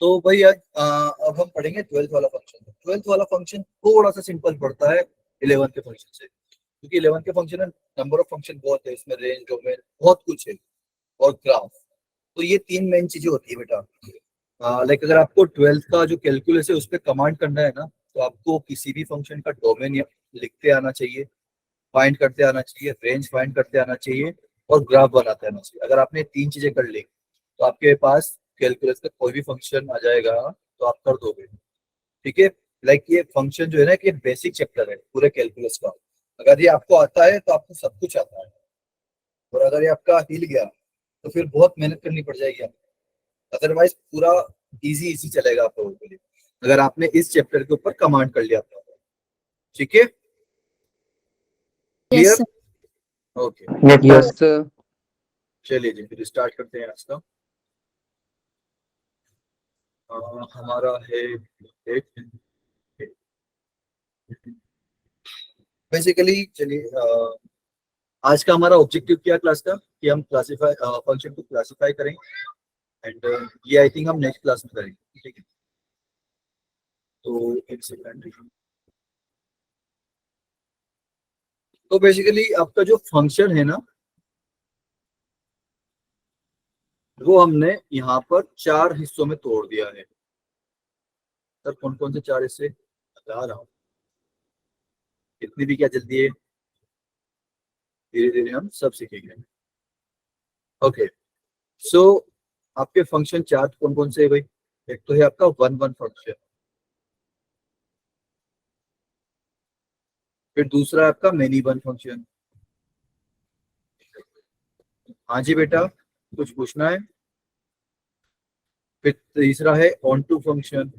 तो भाई आज अब हम पढ़ेंगे ट्वेल्थ वाला फंक्शन। ट्वेल्थ वाला फंक्शन थोड़ा सा सिंपल पड़ता है 11th के फंक्शन से, क्योंकि 11th के फंक्शन में नंबर ऑफ फंक्शन बहुत है, इसमें रेंज डोमेन बहुत कुछ है और ग्राफ। तो ये तीन मेन चीजें होती है बेटा। लाइक अगर आपको ट्वेल्थ का जो कैलकुलस है उस पर कमांड करना है ना, तो आपको किसी भी फंक्शन का डोमेन लिखते आना चाहिए, फाइंड करते आना चाहिए, रेंज फाइंड करते आना चाहिए और ग्राफ बनाते आना चाहिए। अगर आपने तीन चीजें कर ली तो आपके पास कैलकुलस का कोई भी फंक्शन आ जाएगा तो आप कर दोगे। ठीक है। लाइक ये फंक्शन जो है ना कि बेसिक चैप्टर है पूरे कैलकुलस का। अगर ये आपको आता है तो आपको सब कुछ आता है, और अगर ये आपका हिल गया तो फिर बहुत मेहनत करनी पड़ जाएगी आपको। अदरवाइज पूरा इजी इजी चलेगा आप लोगों के लिए अगर आपने इस चैप्टर के ऊपर कमांड कर लिया तो। ठीक है, yes clear? Sir. Okay, yes sir. चलिए जी फिर स्टार्ट करते हैं आज का। हमारा है बेसिकली। चलिए आज का हमारा ऑब्जेक्टिव क्या क्लास का, कि हम क्लासीफाई फंक्शन को क्लासीफाई करेंगे एंड ये आई थिंक हम नेक्स्ट क्लास में करेंगे। ठीक है, तो एक सेकंड। तो बेसिकली आपका जो फंक्शन है ना, वो हमने यहाँ पर चार हिस्सों में तोड़ दिया है। सर कौन कौन से चार हिस्से बता रहा हूँ, इतनी भी क्या जल्दी है, धीरे धीरे हम सब सीखेंगे। ओके, सो आपके फंक्शन चार कौन कौन से है भाई? एक तो है आपका वन वन फंक्शन, फिर दूसरा है आपका मेनी वन फंक्शन। हाँ जी बेटा, कुछ पूछना है? फिर तीसरा है onto function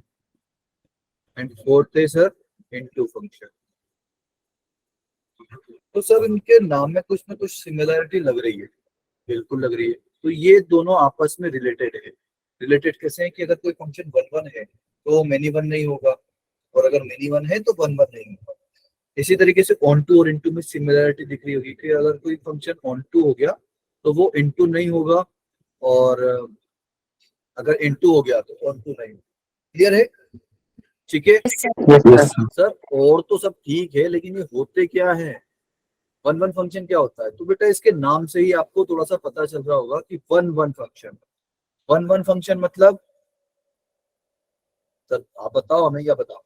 and fourth है सर इनटू फंक्शन। तो सर इनके नाम में कुछ ना कुछ सिमिलरिटी लग रही है, बिल्कुल लग रही है। तो ये दोनों आपस में रिलेटेड है। रिलेटेड कैसे है कि अगर कोई फंक्शन वन वन है तो मेनी वन नहीं होगा, और अगर मेनी वन है तो वन वन नहीं होगा। इसी तरीके से ऑन टू और इनटू में सिमिलरिटी दिख रही होगी कि अगर कोई फंक्शन ऑन टू हो गया तो वो इनटू नहीं होगा, और अगर इनटू हो गया तो ऑन टू नहीं होगा। क्लियर है? ठीक है यस सर। यस सर, और तो सब ठीक है लेकिन ये होते क्या है, वन वन फंक्शन क्या होता है? तो बेटा इसके नाम से ही आपको थोड़ा सा पता चल रहा होगा कि one one function. One one function मतलब, सर आप बताओ हमें क्या बताओ।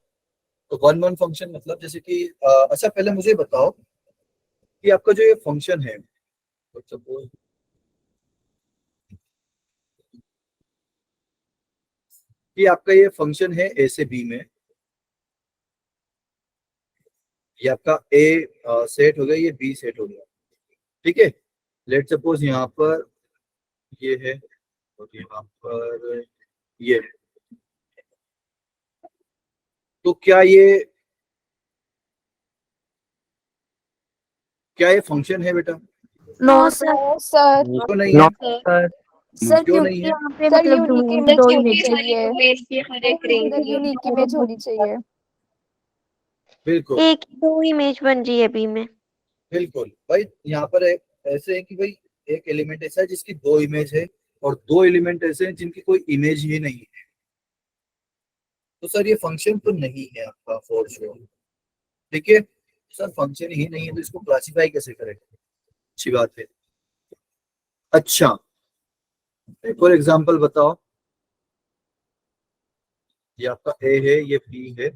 तो वन वन फंक्शन मतलब जैसे कि अच्छा पहले मुझे बताओ कि आपका जो ये फंक्शन है, तो सपोज कि आपका ये फंक्शन है ए से बी में, ये आपका ए सेट हो गया, ये बी सेट हो गया। ठीक है, लेट सपोज यहाँ पर ये है और यहाँ पर ये है। तो क्या ये फंक्शन है बेटा? No sir. सर क्यों नहीं है? सर। सर क्यों नहीं क्योंकि है? यहाँ पे सर मतलब यूनिक दो इमेज होनी इमेज चाहिए, अंदर है। यूनिक इमेज होनी चाहिए। बिल्कुल एक दो इमेज बन रही है अभी में। बिल्कुल भाई, यहाँ पर ऐसे है कि भाई एक एलिमेंट ऐसा है जिसकी दो इमेज है, और दो एलिमेंट ऐसे हैं जिनकी कोई इमेज ही नहीं है। तो सर ये फंक्शन तो नहीं है आपका फॉर श्योर। ठीक है, सर फंक्शन ही नहीं है तो इसको क्लासिफाई कैसे करें? अच्छी बात है। अच्छा, एक और एग्जांपल बताओ। ये आपका ए है, ये बी है,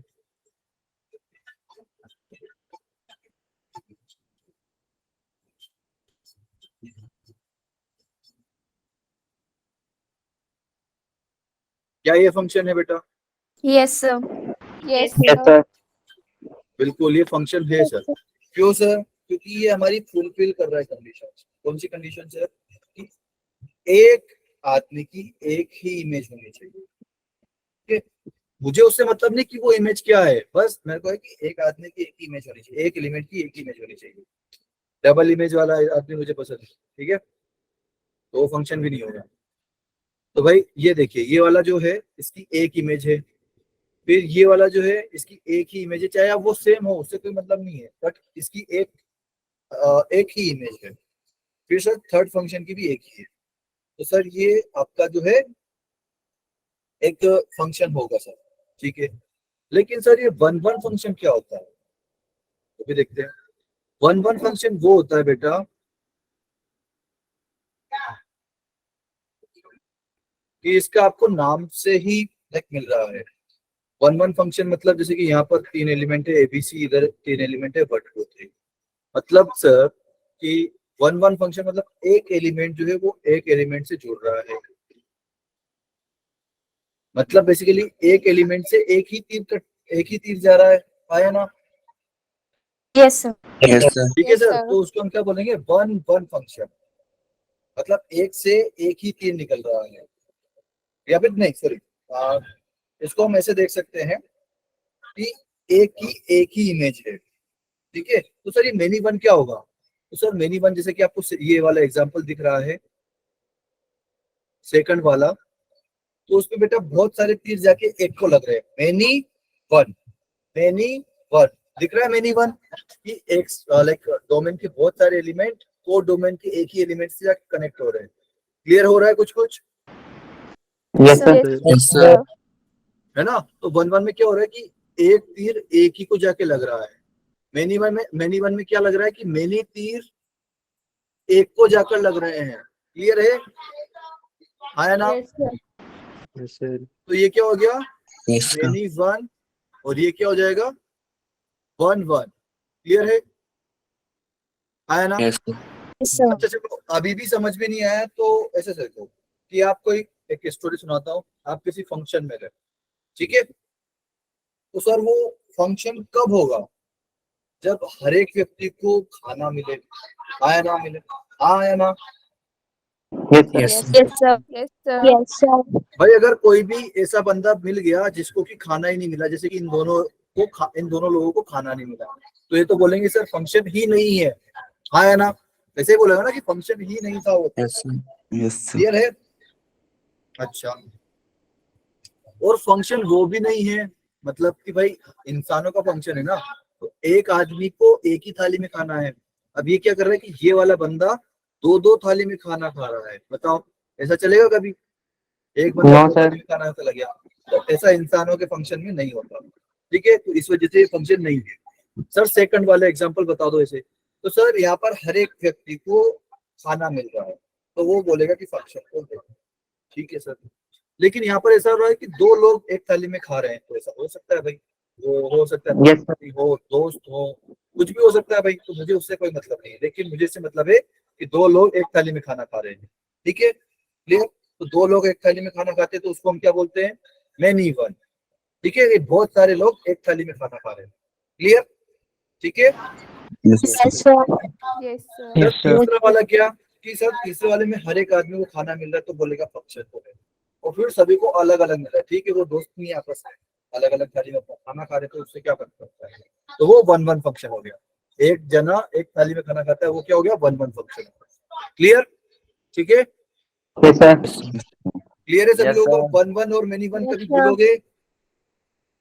क्या ये फंक्शन है बेटा? Yes sir. Yes yes sir. Sir. बिल्कुल ये फंक्शन है सर। क्यों सर? क्योंकि ये हमारी फुलफिल कर रहा है कंडीशन। कौन सी कंडीशन सर? कि एक आदमी की एक ही इमेज होनी चाहिए। ठीक है, मुझे उससे मतलब नहीं कि वो इमेज क्या है, बस मेरे को है कि एक आदमी की एक ही इमेज होनी चाहिए, एक एलिमेंट की एक ही इमेज होनी चाहिए। डबल इमेज वाला आदमी मुझे पसंद है। ठीक है, तो वो फंक्शन भी नहीं होगा। तो भाई ये देखिए, ये वाला जो है इसकी एक इमेज है, फिर ये वाला जो है इसकी एक ही इमेज है, चाहे अब वो सेम हो उससे कोई मतलब नहीं है, बट इसकी एक ही इमेज है। फिर सर थर्ड फंक्शन की भी एक ही है। तो सर ये आपका जो है एक फंक्शन होगा सर, ठीक है। लेकिन सर ये वन वन फंक्शन क्या होता है, तो भी देखते हैं। वन वन फंक्शन वो होता है बेटा कि इसका आपको नाम से ही लाइक मिल रहा है। वन वन फंक्शन मतलब जैसे कि यहाँ पर 3 एलिमेंट है एबीसी, इधर 3 एलिमेंट है 1 2 3। मतलब सर कि वन वन फंक्शन मतलब एक एलिमेंट जो है वो एक एलिमेंट से जुड़ रहा है। मतलब बेसिकली एक एलिमेंट से एक ही तीर जा रहा है, आया ना? Yes, sir. Yes, sir. ठीक है Yes, सर, sir. तो उसको हम क्या बोलेंगे, वन वन फंक्शन। मतलब एक से एक ही तीर निकल रहा है, या फिर नहीं सॉरी, इसको हम ऐसे देख सकते हैं कि एक ही इमेज है, ठीक है। तो सर ये मेनी वन क्या होगा, तो सर मेनी वन जैसे कि आपको ये वाला एग्जांपल दिख रहा है सेकंड वाला, तो उसमें बेटा बहुत सारे तीर जाके एक को लग रहे हैं, मेनी वन, मेनी वन दिख रहा है। मेनी वन कि एक लाइक डोमेन के बहुत सारे एलिमेंट को डोमेन के एक ही एलिमेंट से जाके कनेक्ट हो रहे हैं। क्लियर हो रहा है कुछ कुछ, Yes, sir. Yes, Yes, sir. है ना? तो वन वन में क्या हो रहा है कि एक तीर एक ही को जाके लग रहा है। मेनी वन में क्या लग रहा है कि मेनी तीर एक को जाकर लग रहे हैं। क्लियर है, आया ना? yes, sir. Yes, sir. तो ये क्या हो गया, Yes, sir. मेनी वन, और ये क्या हो जाएगा, वन वन। क्लियर है, आया ना? Yes, sir. Yes, sir. अच्छा चलो, अभी भी समझ में नहीं आया तो ऐसे देखो कि आपको एक स्टोरी सुनाता हूँ। आप किसी फंक्शन में गए, ठीक है, तो सर वो फंक्शन कब होगा, जब हर एक व्यक्ति को खाना मिले, आया ना मिले, आया ना? Yes, sir. Yes, Yes, sir. yes, sir. Yes, sir. भाई अगर कोई भी ऐसा बंदा मिल गया जिसको कि खाना ही नहीं मिला, जैसे कि इन दोनों लोगों को खाना नहीं मिला, तो ये तो बोलेंगे सर फंक्शन ही नहीं है, आया ना? ऐसे ही बोलेगा ना कि फंक्शन ही नहीं था वो। Yes, sir. Yes, sir. Clear है? अच्छा, और फंक्शन वो भी नहीं है, मतलब कि भाई इंसानों का फंक्शन है ना, तो एक आदमी को एक ही थाली में खाना है। अब ये क्या कर रहा है कि ये वाला बंदा दो दो थाली में खाना खा रहा है, बताओ ऐसा चलेगा कभी? एक बंदा No, दो sir. थाली में खाना चला गया, तो ऐसा इंसानों के फंक्शन में नहीं होता, ठीक है। तो इस वजह से फंक्शन नहीं है। सर सेकंड वाला एग्जांपल बता दो ऐसे, तो सर यहाँ पर हर एक व्यक्ति को खाना मिल रहा है, तो वो बोलेगा कि फंक्शन हो गया, ठीक है सर। लेकिन यहाँ पर ऐसा हो रहा है कि दो लोग एक थाली में खा रहे हैं, तो ऐसा हो सकता है भाई, वो हो सकता है Yes, sir. पति हो, दोस्त हो, कुछ भी हो सकता है भाई, तो मुझे उससे कोई मतलब नहीं है। लेकिन मुझे इससे मतलब है कि दो लोग एक थाली में खाना खा रहे हैं, ठीक है, क्लियर? तो दो लोग एक थाली में खाना खाते हैं तो उसको हम क्या बोलते हैं, मेनी वन, ठीक है। ये बहुत सारे लोग एक थाली में खाना खा रहे हैं, क्लियर, ठीक है। Yes, sir. Yes, sir. Yes, sir. Sir Yes, sir. तीसरा वाला क्या कि सर तीसरे वाले में हर एक आदमी को खाना मिल रहा है, तो बोलेगा फंक्शन हो गया। और फिर सभी को अलग अलग मिल रहा है, ठीक है, वो दोस्त नहीं आपस में अलग अलग थाली में खाना खा रहे, तो उससे क्या फर्क पड़ता है, तो वो वन वन फंक्शन हो गया। एक जना एक थाली में खाना खाता है, वो क्या हो गया, वन वन फंक्शन। क्लियर, ठीक है, Yes, sir. क्लियर है सभी Yes, लोगों sir. को? वन वन और मेनी वन Yes, कभी sir. भूलोगे,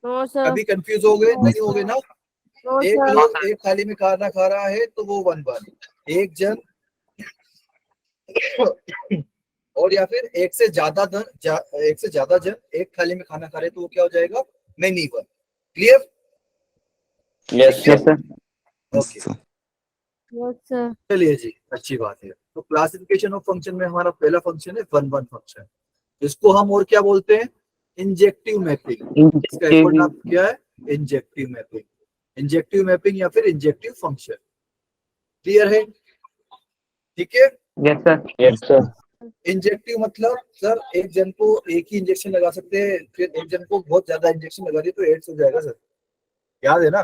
No, sir. कभी कंफ्यूज हो गए, नहीं हो गए ना? No, एक sir. लोग एक थाली में खाना खा रहा है तो वो वन वन, एक जन और या फिर एक से ज्यादा जन एक थाली में खाना खा रहे, तो वो क्या हो जाएगा, many one. Clear, Yes, yes, sir. Okay, Yes, sir. चलिए जी, अच्छी बात है। तो क्लासिफिकेशन ऑफ फंक्शन में हमारा पहला फंक्शन है वन वन फंक्शन। इसको हम और क्या बोलते हैं, इंजेक्टिव मैपिंग। इसका एक और नाम क्या है, इंजेक्टिव मैपिंग, इंजेक्टिव मैपिंग या फिर इंजेक्टिव फंक्शन। क्लियर है, ठीक है। Yes, sir. Yes, sir. Injective मतलब सर एक जन को एक ही इंजेक्शन लगा सकते हैं, फिर एक जन को बहुत ज्यादा इंजेक्शन लगा दिए तो एड्स हो जाएगा सर, याद है ना?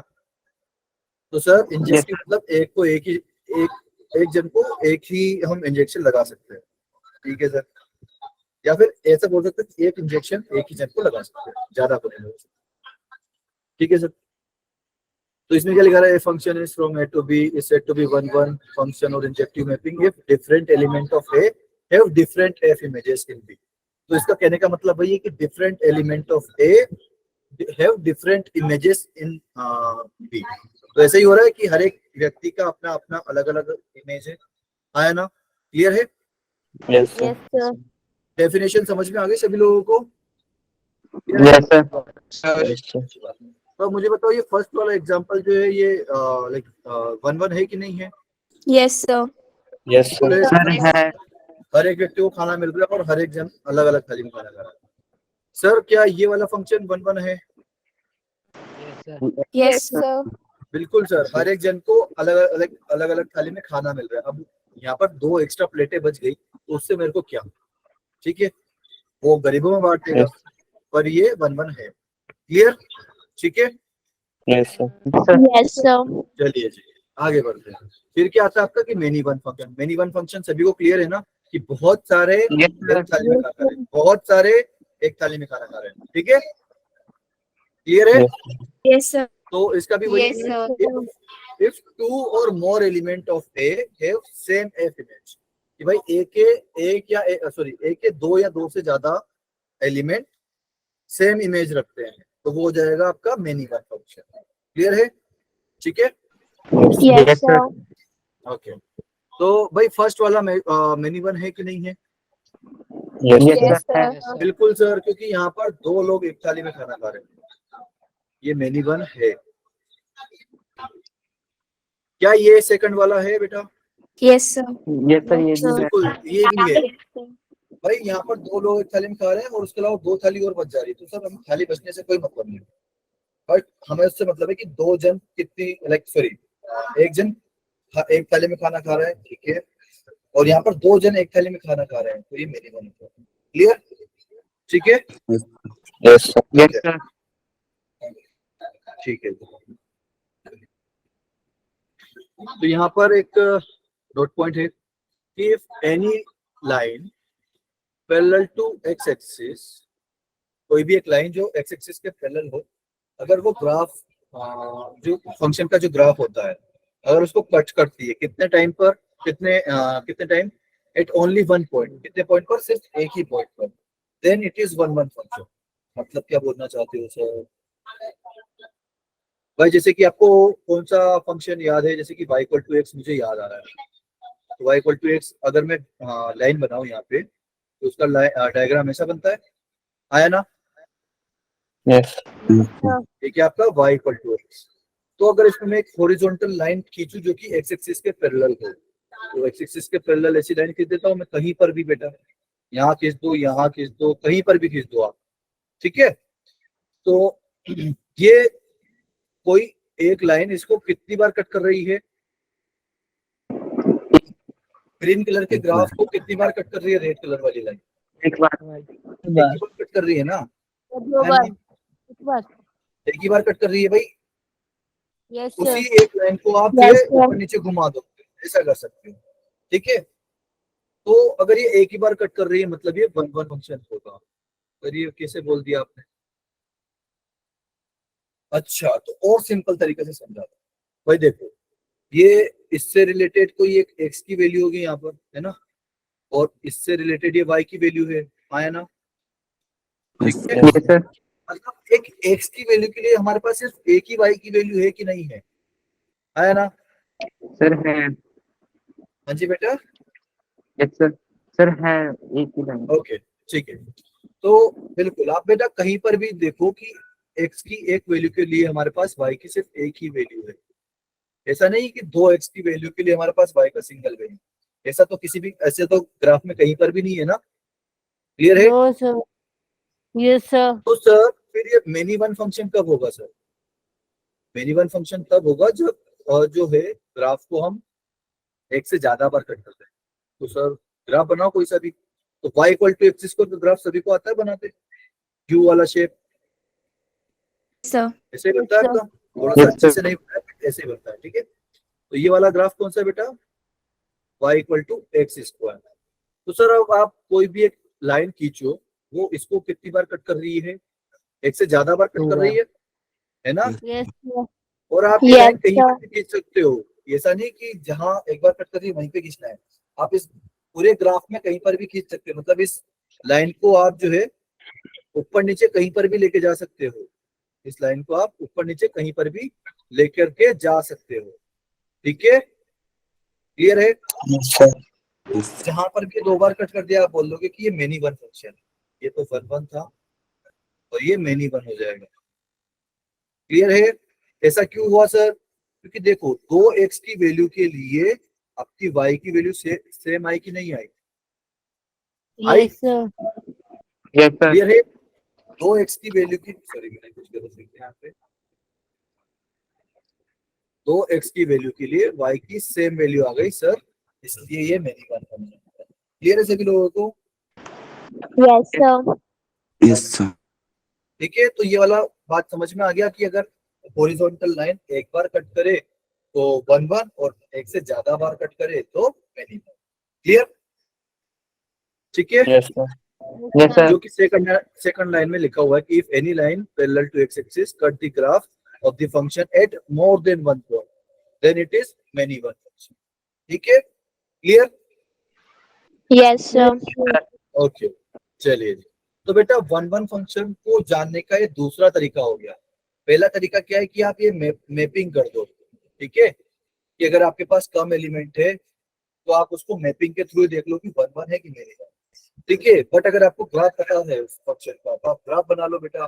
तो सर इंजेक्टिव मतलब एक जन को एक ही हम इंजेक्शन लगा सकते हैं, ठीक है सर। या फिर ऐसा बोल सकते हैं एक इंजेक्शन एक ही जन को लगा सकते हैं, ज्यादा को नहीं, ठीक है सर। तो इसमें क्या लिखा रहा है, function is from A to B is said to be one one function और injective mapping if different element of A have different F images in B. तो इसका कहने का मतलब वही है कि different element of A have different images in B. तो ऐसे ही हो रहा है कि हर एक व्यक्ति का अपना अपना अलग अलग इमेज है, आया ना? क्लियर है, Yes, sir. Yes, sir. Definition समझ में आ गई सभी लोगों को? Yes, sir. Yes, sir. तो मुझे बताओ ये फर्स्ट वाला एग्जांपल जो है ये लाइक 1-1 है कि नहीं है? Yes, sir. Yes, sir. Sir है. हर एक व्यक्ति को खाना मिल रहा है और हर एक जन अलग अलग थाली में खाना खा रहा है। सर क्या ये वाला फंक्शन 1-1 है? Yes, sir. sir. बिल्कुल सर, हर एक जन को अलग अलग थाली में खाना मिल रहा है। अब यहाँ पर 2 एक्स्ट्रा प्लेटें बच गई तो उससे मेरे को क्या, ठीक है, वो गरीबों में बांट देगा, पर ये 1-1 है। क्लियर? ठीक है, Yes, sir. Sir. Yes, sir. चलिए जी आगे बढ़ते हैं। फिर क्या आता है आपका कि many one function. Many one function सभी को क्लियर है ना कि बहुत सारे Yes, sir. एक थाली में खा रहे हैं, बहुत सारे एक थाली में खाना खा रहे हैं, ठीक है, क्लियर है? Yes, sir. तो इसका भी वही Yes, sir. if 2 or more element of A have same F image, कि भाई एक के 2 या 2 से ज्यादा एलिमेंट सेम इमेज रखते हैं तो वो हो जाएगा आपका मेनी वन फंक्शन। क्लियर है? ठीक है, Yes, sir. ओके। तो भाई फर्स्ट वाला मेनी वन है कि नहीं है? Yes, Yes, sir. sir. बिल्कुल सर, क्योंकि यहाँ पर 2 लोग एक थाली में खाना खा रहे हैं, ये मेनी वन है। क्या ये सेकंड वाला है बेटा? Yes, sir. Yes, sir. ये भी है. बिल्कुल ये भी है। भाई यहाँ पर 2 लोग एक थाली में खा रहे हैं और उसके अलावा 2 थाली और बच जा रही है, तो सर हमें थाली बचने से कोई मतलब नहीं, बट हमें उससे मतलब है कि 2 जन कितनी एक जन एक थाली में खाना खा रहा है, ठीक है, और यहाँ पर 2 जन एक थाली में खाना खा रहे हैं, तो ये मेरी वन है। क्लियर? ठीक है, Yes, sir. Yes, sir. ठीक है। तो यहाँ पर एक डॉट पॉइंट है कि if any line parallel to X axis, कोई भी एक लाइन जो एक्स एक्सिस के पैरेलल हो, अगर वो ग्राफ जो फंक्शन का जो ग्राफ होता है अगर उसको कट करती है कितने टाइम पर, कितने time, at only one point, कितने पॉइंट पर, सिर्फ एक ही पॉइंट पर, देन इट इज 1-1 फंक्शन। मतलब क्या बोलना चाहते हो सर? भाई जैसे कि आपको कौन सा फंक्शन याद है, जैसे कि y इक्वल टू एक्स मुझे याद आ रहा है, तो y इक्वल टू एक्स अगर मैं लाइन बनाऊं यहाँ पे तो उसका डायग्राम ऐसा बनता है, आया ना? Yes. ये क्या आपका y इक्वल टू एक्स। तो अगर इसमें मैं एक हॉरिजॉन्टल लाइन खींचूं जो कि एक्स एक्सिस के पैरेलल हो, तो एक्स एक्सिस के पैरेलल ऐसी लाइन खींच देता हूँ मैं कहीं पर भी बेटा, यहाँ खींच दो, यहाँ खींच दो, कहीं पर भी खींच दो आप, ठीक है। तो ये कोई एक लाइन इसको कितनी बार कट कर रही है? ग्रीन कलर के ग्राफ को कितनी बार कट कर रही है रेड कलर वाली लाइन? एक बार. एक ही बार कट कर रही है ना? दो बार, एक बार। एक ही बार कट कर रही है भाई। Yes, sir. उसी एक लाइन को आप जो Yes, है sir. ऊपर नीचे घुमा दो, ऐसा कर सकते हो, ठीक है। तो अगर ये एक ही बार कट कर रही है मतलब ये 1-1 फंक्शन होगा। अगर ये कैसे बोल दिया आपने? अच्छा, तो और सिंपल तरीके से समझा दो भाई। देखो ये इससे रिलेटेड कोई एक x की वैल्यू होगी यहाँ पर, है ना, और इससे रिलेटेड ये y की वैल्यू है, आया ना? ठीक है, Yes, sir. मतलब एक x की वैल्यू के लिए हमारे पास सिर्फ एक ही y की वैल्यू है कि नहीं है, आया ना? Sir है. हाँ जी बेटा, Yes, sir. Sir है एक ही लाइन. ओके ठीक है। तो बिल्कुल आप बेटा कहीं पर भी देखो कि x की एक वैल्यू के लिए हमारे पास y की सिर्फ एक ही वैल्यू है। ऐसा नहीं कि 2x की वैल्यू के लिए हमारे पास y का सिंगल वैल्यू, ऐसा तो किसी भी, ऐसे तो ग्राफ में कहीं पर भी नहीं है ना। क्लियर है? No, sir. Yes, sir. तो सर फिर ये मेनी वन फंक्शन कब होगा सर? मेनी वन फंक्शन तब होगा जब जो है ग्राफ को हम एक से ज्यादा बार कट करते हैं। तो सर ग्राफ बनाओ कोई सा भी, तो y इक्वल टू एक्सिस को तो ग्राफ सभी को आता है बनाते, क्यू वाला शेप Sir. ऐसे ही बनता है आपका, थोड़ा सा Yes, अच्छे sir. से नहीं बनता है, ऐसे ही बनता है, ठीक है। तो ये वाला ग्राफ कौन सा है बेटा? y equal to x square. तो सर अब आप कोई भी एक लाइन खींचो, वो इसको कितनी बार कट कर रही है? एक से ज्यादा बार कट कर रही है ना? Yes, sir. और आप ये Yes, लाइन कहीं sir. पर भी खींच सकते हो, ऐसा नहीं कि जहां एक बार कट कर रही है वहीं पे खींचना है, आप इस पूरे ग्राफ में कहीं पर भी खींच सकते हो। मतलब इस लाइन को आप जो है ऊपर नीचे कहीं पर भी लेके जा सकते हो, इस लाइन को आप ऊपर नीचे कहीं पर भी लेकर के जा सकते हो, ठीक है। क्लियर है? Yes, sir. जहां पर भी 2 बार कट कर दिया आप बोल दोगे कि ये मेनी वन फंक्शन है। ये तो 1-1 था और ये मेनी वन हो जाएगा। क्लियर है? ऐसा क्यों हुआ सर? क्योंकि देखो 2x की वैल्यू के लिए आपकी y की वैल्यू सेम आई कि नहीं आई? आई? Yes, sir. Yes sir. Clear है? 2x की वैल्यू की, सॉरी मैंने कुछ गलत लिख दिया यहाँ पे। 2x की वैल्यू के लिए y की सेम वैल्यू आ गई सर, इसलिए ये मेनी वन फंक्शन है। क्लियर है सभी लोगों को? Yes, sir. Yes sir. ठीक है, तो ये वाला बात समझ में आ गया कि अगर हॉरिजॉन्टल लाइन एक बार कट करे तो 1 1, और एक से ज्यादा बार कट करे तो मेनी वन। क्लियर? ठीक है। Yes sir. Yes sir. जो कि सेकंड लाइन में लिखा हुआ है कि if any line parallel to X axis cut the graph of the function at more than one point then it is many one function. ठीक है? क्लियर? Yes, sir. ओके, चलिए जी। तो बेटा वन वन फंक्शन को जानने का ये दूसरा तरीका हो गया। पहला तरीका क्या है कि आप ये मैपिंग कर दो। ठीक है, कि अगर आपके पास कम एलिमेंट है तो आप उसको मैपिंग के थ्रू देख लो कि वन वन है कि मेनी वन। ठीक है, बट अगर आपको ग्राफ पता है उस फंक्शन का तो आप ग्राफ बना लो बेटा।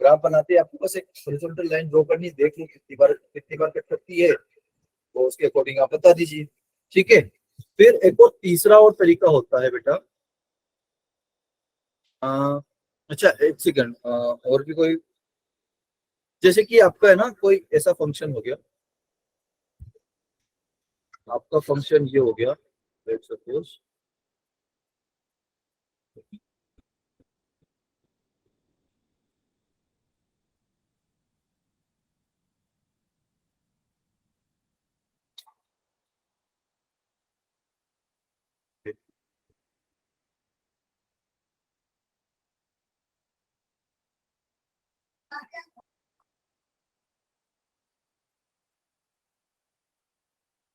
ग्राफ बनाते ही आपको बस एक हॉरिजॉन्टल लाइन ड्रॉ करनी, देख लो कितनी बार कट करती है, तो उसके अकॉर्डिंग आप बता दीजिए। ठीक है, फिर एक और तीसरा और तरीका होता है बेटा। अच्छा एक सेकंड, और भी कोई, जैसे कि आपका है ना कोई ऐसा फंक्शन हो गया, आपका फंक्शन ये हो गया, लेट्स सपोज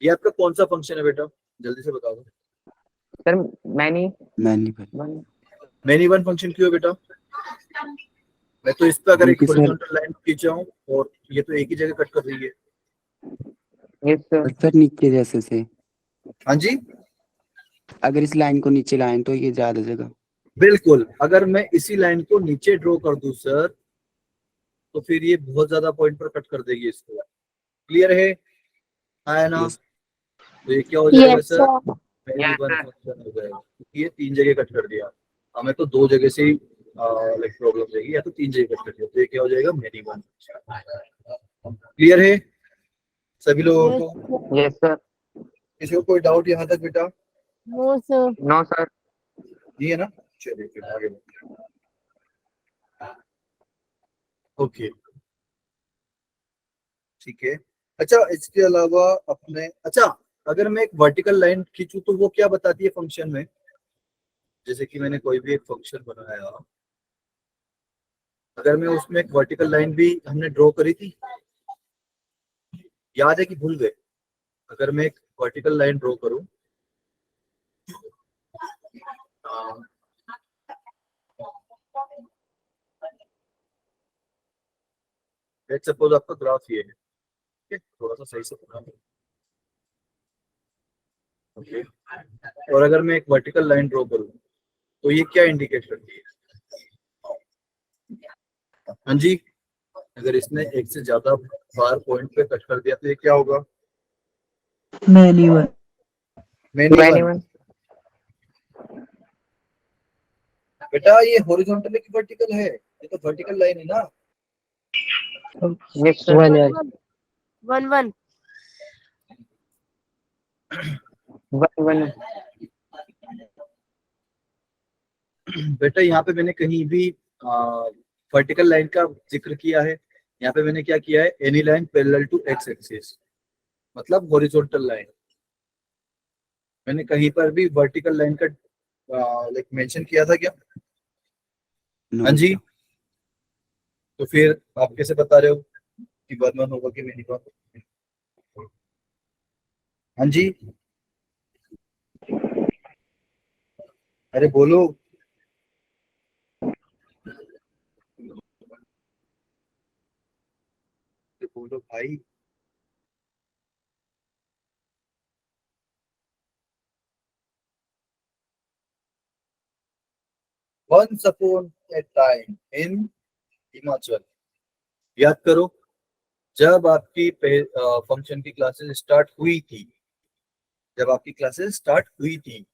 ये आपका कौन सा फंक्शन है बेटा, जल्दी से बताओ। सर मैनी मैनी पर वन। मेनी वन फंक्शन क्यों है बेटा? मैं तो इस पे अगर एक क्योंकि सर हॉरिजॉन्टल लाइन खींचाऊं और ये तो एक ही जगह कट कर रही है। Yes sir. सर नीचे जैसे से हाँ जी, अगर इस लाइन को नीचे लाएं तो ये ज्यादा जगह। बिल्कुल। अगर मैं इसी लाइन को नीचे ड्रॉ कर दूं सर तो फिर ये बहुत ज्यादा पॉइंट पर कट कर देगी इसको। क्लियर है ना? यस तो ये क्या हो जाएगा Yes, sir? sir. Many Yes, one sir. Function हो जाएगा, क्योंकि ये 3 जगह कट कर दिया। हमें तो 2 जगह से ही लाइक प्रॉब्लम रहेगी, या तो 3 जगह कट कर दिया, तो ये क्या हो जाएगा? Many one. क्लियर है सभी लोगों Yes, को? sir. Yes sir. किसी को कोई डाउट यहाँ तक बेटा? No, sir. No sir. नहीं है ना? चलिए फिर आगे ओके, ठीक है। अच्छा इसके अलावा अपने, अच्छा अगर मैं एक वर्टिकल लाइन खींचूं तो वो क्या बताती है फंक्शन में? जैसे कि मैंने कोई भी एक फंक्शन बनाया, अगर मैं उसमें एक वर्टिकल लाइन भी हमने ड्रॉ करी थी, याद है कि भूल गए? अगर मैं एक वर्टिकल लाइन ड्रॉ करूं, लेट्स सपोज आपका ग्राफ ये है। ठीक है, थोड़ा सा सही से बना लो। ओके, और अगर मैं एक वर्टिकल लाइन ड्रॉ करूं तो ये क्या इंडिकेट करती है? हाँ जी, अगर इसने एक से ज्यादा बार पॉइंट पे कट कर दिया तो ये क्या होगा? Many one. Many many one. One. बेटा ये हॉरिजॉन्टल है कि वर्टिकल है? ये तो वर्टिकल लाइन है ना। Yes sir. One one. 1 1. One one. बेटा यहाँ पे मैंने कहीं भी वर्टिकल लाइन का जिक्र किया है? यहाँ पे मैंने क्या किया है? Any line parallel to X axis, मतलब हॉरिजॉन्टल लाइन। मैंने कहीं पर भी वर्टिकल लाइन का लाइक मेंशन किया था क्या? नो हाँ जी, बेटा। तो फिर आप कैसे बता रहे हो कि वन वन होगा कि मेनी वन? हाँ जी, अरे बोलो। बोलो भाई। Once upon a time in Himachal. याद करो, जब आपकी फंक्शन की क्लासेस स्टार्ट हुई थी,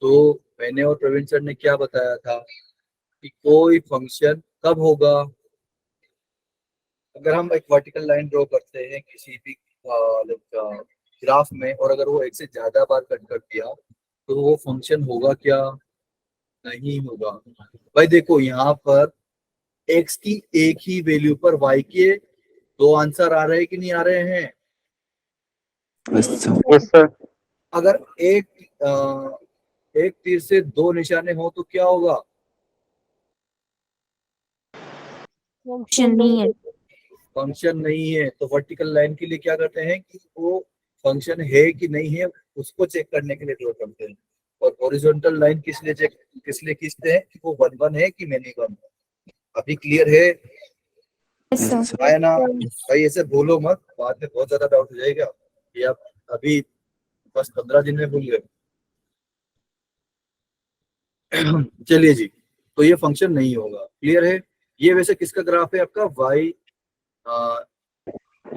तो मैंने और प्रवीण सर ने क्या बताया था कि कोई फंक्शन कब होगा, अगर हम एक वर्टिकल लाइन ड्रॉ करते हैं किसी भी ग्राफ में, और अगर वो एक से ज्यादा बार कट कर दिया तो वो फंक्शन होगा क्या, नहीं होगा। भाई देखो, यहाँ पर x की एक ही वैल्यू पर y के दो आंसर आ रहे हैं कि नहीं आ रहे हैं। अच्छा, यस सर। अगर एक तीर से दो निशाने हो तो क्या होगा, फंक्शन नहीं है। फंक्शन नहीं है। तो वर्टिकल लाइन के लिए क्या करते हैं कि वो फंक्शन है कि नहीं है उसको चेक करने के लिए ड्रॉ करते हैं। और हॉरिजॉन्टल लाइन किस लिए खींचते हैं कि वो 1 1 है कि मैनी 1। अभी क्लियर है अच्छा। है ना भाई? ऐसे बोलो मत, बाद में बहुत ज्यादा डाउट हो जाएगा कि आप अभी बस 15 दिन में भूल गए। चलिए जी, तो ये फंक्शन नहीं होगा, क्लियर है। ये वैसे किसका ग्राफ है आपका, y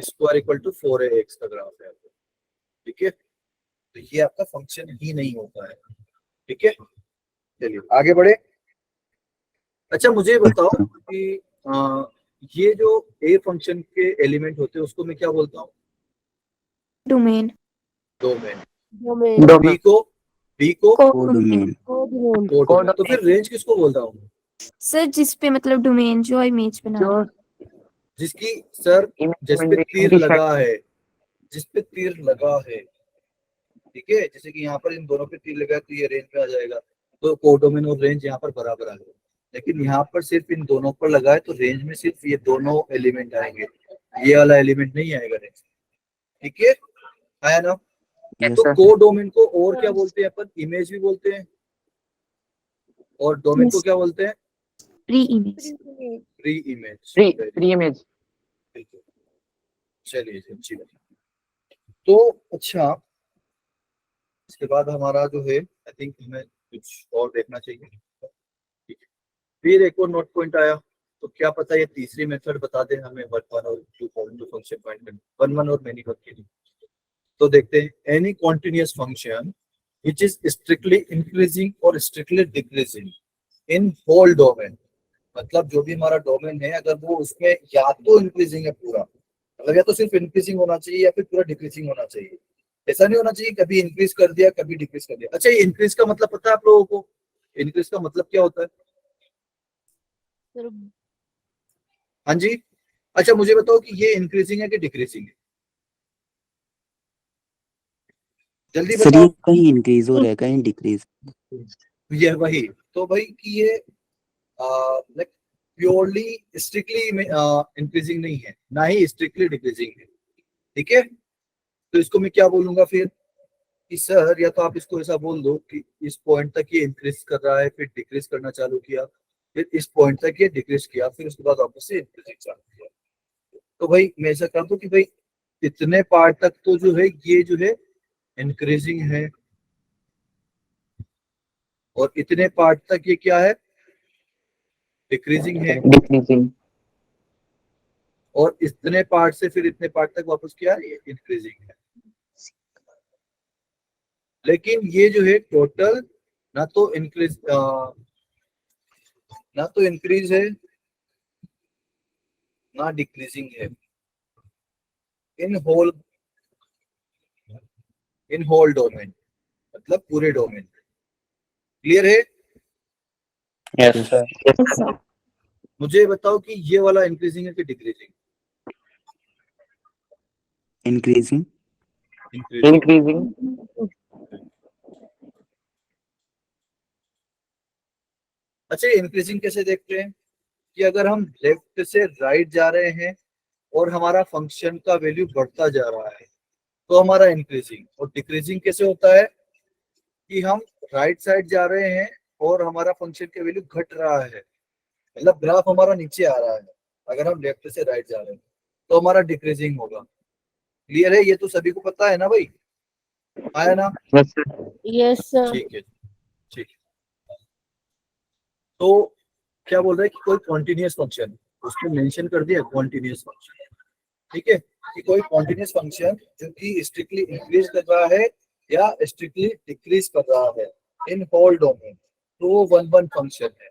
square equal to 4ax का ग्राफ है आपका, ठीक है। तो ये आपका फंक्शन ही नहीं होता है, ठीक है। चलिए आगे बढ़े। अच्छा मुझे बताओ कि ये जो ए फंक्शन के एलिमेंट होते हैं उसको मैं क्या बोलता हूँ, डोमेन। डोमेन। डोमेन। बी को कोडोमेन। कोडोमेन। कोडोमेन। तो फिर रेंज किसको बोलता हूँ, सर जिस पे मतलब डोमेन जो इमेज बना जो जिसकी सर जिस पे तीर इमेज लगा है, जिस पे तीर लगा है, ठीक है। जैसे कि यहाँ पर इन दोनों पे तीर लगा है तो ये रेंज में आ जाएगा, तो कोडोमेन और रेंज यहाँ पर बराबर आ गए। लेकिन यहाँ पर सिर्फ इन दोनों पर लगा है तो रेंज में सिर्फ ये दोनों एलिमेंट आएंगे, ये वाला एलिमेंट नहीं आएगा रेंज, ठीक है। आया ना? यस तो सर। कोडोमेन को और क्या बोलते हैं अपन, इमेज भी बोलते हैं, और डोमेन को क्या बोलते हैं, pre image. Pre image. Free image. चलिए जी, अच्छी बात। तो अच्छा, इसके बाद हमारा जो है आई थिंक हमें कुछ और देखना चाहिए, ठीक है। फिर एक और नोट पॉइंट आया, तो क्या पता ये तीसरी मेथड बता दें हमें 1 1 और 2 फंक्शन फाइंड करने, 1 1 और मेनी 1 के लिए। तो देखते हैं, any continuous function which is strictly increasing और strictly decreasing in whole domain, मतलब जो भी हमारा डोमेन है अगर वो उसमें या तो इंक्रीजिंग है पूरा, मतलब या तो सिर्फ इंक्रीजिंग होना चाहिए या फिर पूरा डिक्रीजिंग होना चाहिए। ऐसा नहीं होना चाहिए कभी इंक्रीज कर दिया कभी डिक्रीज कर दिया। अच्छा, ये इंक्रीज का मतलब पता है आप लोगों को, इंक्रीज का मतलब क्या होता है? हाँ जी, अच्छा मुझे बताओ कि ये इंक्रीजिंग है कि डिक्रीजिंग है, जल्दी सर बताओ। ये कहीं इंक्रीज हो रहा है कहीं डिक्रीज। ये वही तो भाई कि ये लाइक प्योरली स्ट्रिक्टली इंक्रीजिंग नहीं है, ना ही स्ट्रिक्टली डिक्रीजिंग है, ठीक है। तो इसको मैं क्या बोलूंगा फिर कि सर, या तो आप इसको ऐसा बोल दो कि इस पॉइंट तक ये इंक्रीज कर रहा है फिर डिक्रीज करना चालू किया, फिर इस पॉइंट तक ये डिक्रीज किया, फिर उसके बाद वापस से इंक्रीजिंग चालू किया। तो भाई मैं ऐसा करता हूँ कि भाई इतने पार्ट तक तो जो है ये जो है इंक्रीजिंग है, और इतने पार्ट तक ये क्या है, डिक्रीजिंग है, डिक्रीजिंग। और इतने पार्ट से फिर इतने पार्ट तक वापस क्या है, ये इंक्रीजिंग है। लेकिन ये जो है टोटल ना तो इंक्रीज है ना डिक्रीजिंग है इन होल डोमेन, मतलब पूरे डोमेन। क्लियर है? Yes sir. मुझे बताओ कि ये वाला इंक्रीजिंग है कि डिक्रीजिंग? इंक्रीजिंग। इंक्रीजिंग। अच्छा, इंक्रीजिंग कैसे देखते हैं कि अगर हम लेफ्ट से राइट जा रहे हैं और हमारा फंक्शन का वैल्यू बढ़ता जा रहा है तो हमारा इंक्रीजिंग, और डिक्रीजिंग कैसे होता है कि हम राइट साइड जा रहे हैं और हमारा फंक्शन का वैल्यू घट रहा है, मतलब ग्राफ हमारा नीचे आ रहा है। अगर हम लेफ्ट से राइट जा रहे हैं तो हमारा डिक्रीजिंग होगा। क्लियर है? ये तो सभी को पता है ना भाई, आया ना? Yes sir. Yes sir. ठीक है, ठीक है। तो क्या बोल रहा है कि कोई कॉन्टिन्यूस फंक्शन, उसने मेंशन कर दिया कॉन्टिन्यूस फंक्शन, ठीक है, कि कोई कॉन्टिन्यूस फंक्शन जो कि स्ट्रिक्टली इंक्रीज कर रहा है या स्ट्रिक्टली डिक्रीज कर रहा है इन होल डोमेन, तो वो वन वन फंक्शन है.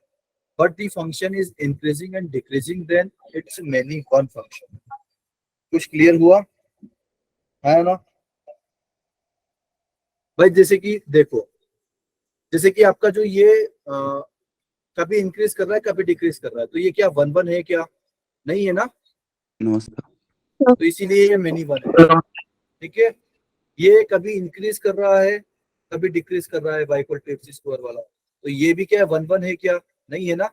But the function is increasing and decreasing, then it's many one function. कुछ क्लियर हुआ है ना भाई? जैसे कि देखो, जैसे कि आपका जो ये कभी इंक्रीज कर रहा है कभी डिक्रीज कर रहा है, तो ये क्या वन वन है क्या? नहीं है ना, नो सर. तो इसीलिए ये मेनी वन है. ठीक है, ये कभी इंक्रीज कर रहा है कभी डिक्रीज कर रहा है y equal to x square वाला, तो ये भी क्या है वन वन है क्या? नहीं है ना,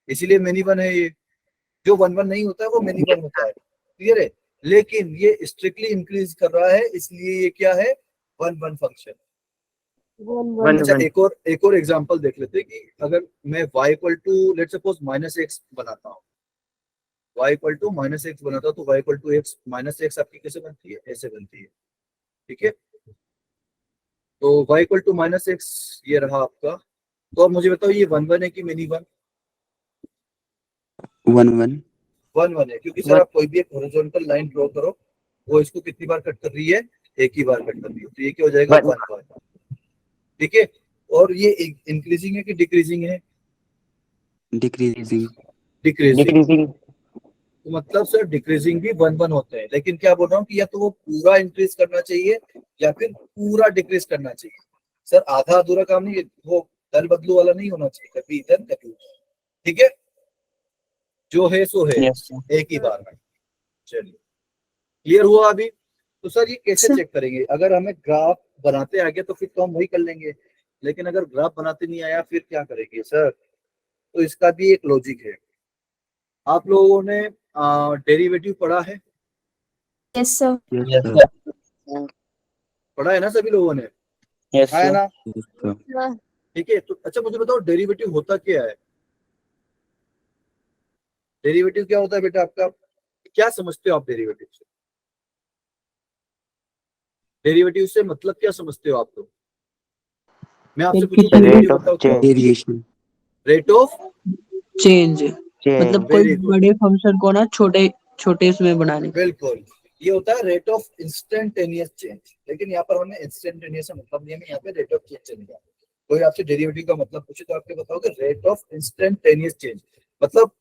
इसीलिए मेनी वन है. ये जो वन वन नहीं होता है वो मेनी वन होता है. क्लियर है? लेकिन ये स्ट्रिक्टली इंक्रीज कर रहा है, इसलिए ये क्या है? One one function. वन अच्छा, एक और एग्जांपल देख लेते हैं कि अगर मैं y equal to let's suppose minus X बनाता हूँ, y equal to minus X बनाता हूँ, तो y equal to x minus X आपकी कैसे बनती है? ऐसे बनती है. ठीक है, तो y equal to minus X ये रहा आपका. तो अब मुझे बताओ ये वन वन है कि many one? One one. One one है, क्योंकि सर आप कोई भी एक हॉरिजॉन्टल लाइन ड्रॉ करो, वो इसको कितनी बार कट कर रही है? एक ही बार कट कर रही है, तो ये क्या हो जाएगा? One one. ठीक है, और ये इंक्रीजिंग है कि डिक्रीजिंग है? डिक्रीजिंग. डिक्रीजिंग. तो मतलब सर डिक्रीजिंग भी वन वन होते हैं, लेकिन क्या बोल रहा हूँ कि या तो वो पूरा इंक्रीज करना चाहिए या फिर पूरा डिक्रीज करना चाहिए. सर आधा अधूरा काम नहीं, वो दल बदलू वाला नहीं होना चाहिए, कभी इधर कभी उधर. ठीक है, जो है सो है, एक ही बार में. चलिए, क्लियर हुआ अभी? तो सर ये कैसे चेक करेंगे? अगर हमें ग्राफ बनाते आ गया तो फिर तो हम वही कर लेंगे, लेकिन अगर ग्राफ बनाते नहीं आया फिर क्या करेंगे सर? तो इसका भी एक लॉजिक है. आप लोगों ने डेरिवेटिव पढ़ा है? Yes sir. Yes sir. पढ़ा है ना सभी लोगों ने? यस है ना? Yes sir. ठीक है, तो अच्छा मुझे बताओ डेरिवेटिव होता क्या है? डेरिवेटिव क्या होता है बेटा आपका? क्या समझते हो आप डेरिवेटिव से? डेरिवेटिव से मतलब क्या समझते हो आप लोग? मैं आपसे पूछूं डेरिवेटिव बताओ क्या? वेरिएशन. Rate of change. मतलब कोई Very good. बड़े फंक्शन को ना छोटे छोटे उसमें बनाने. बिल्कुल, ये होता है रेट ऑफ इंस्टेंटेनियस चेंज. लेकिन यहाँ पर हमें इंस्टेंटेनियस मतलब नहीं है, यहाँ पे रेट ऑफ चेंज चलेगा. कोई आपसे डेरिवेटिव का मतलब पूछे तो आपके बताओगे रेट ऑफ इंस्टेंटेनियस चेंज, मतलब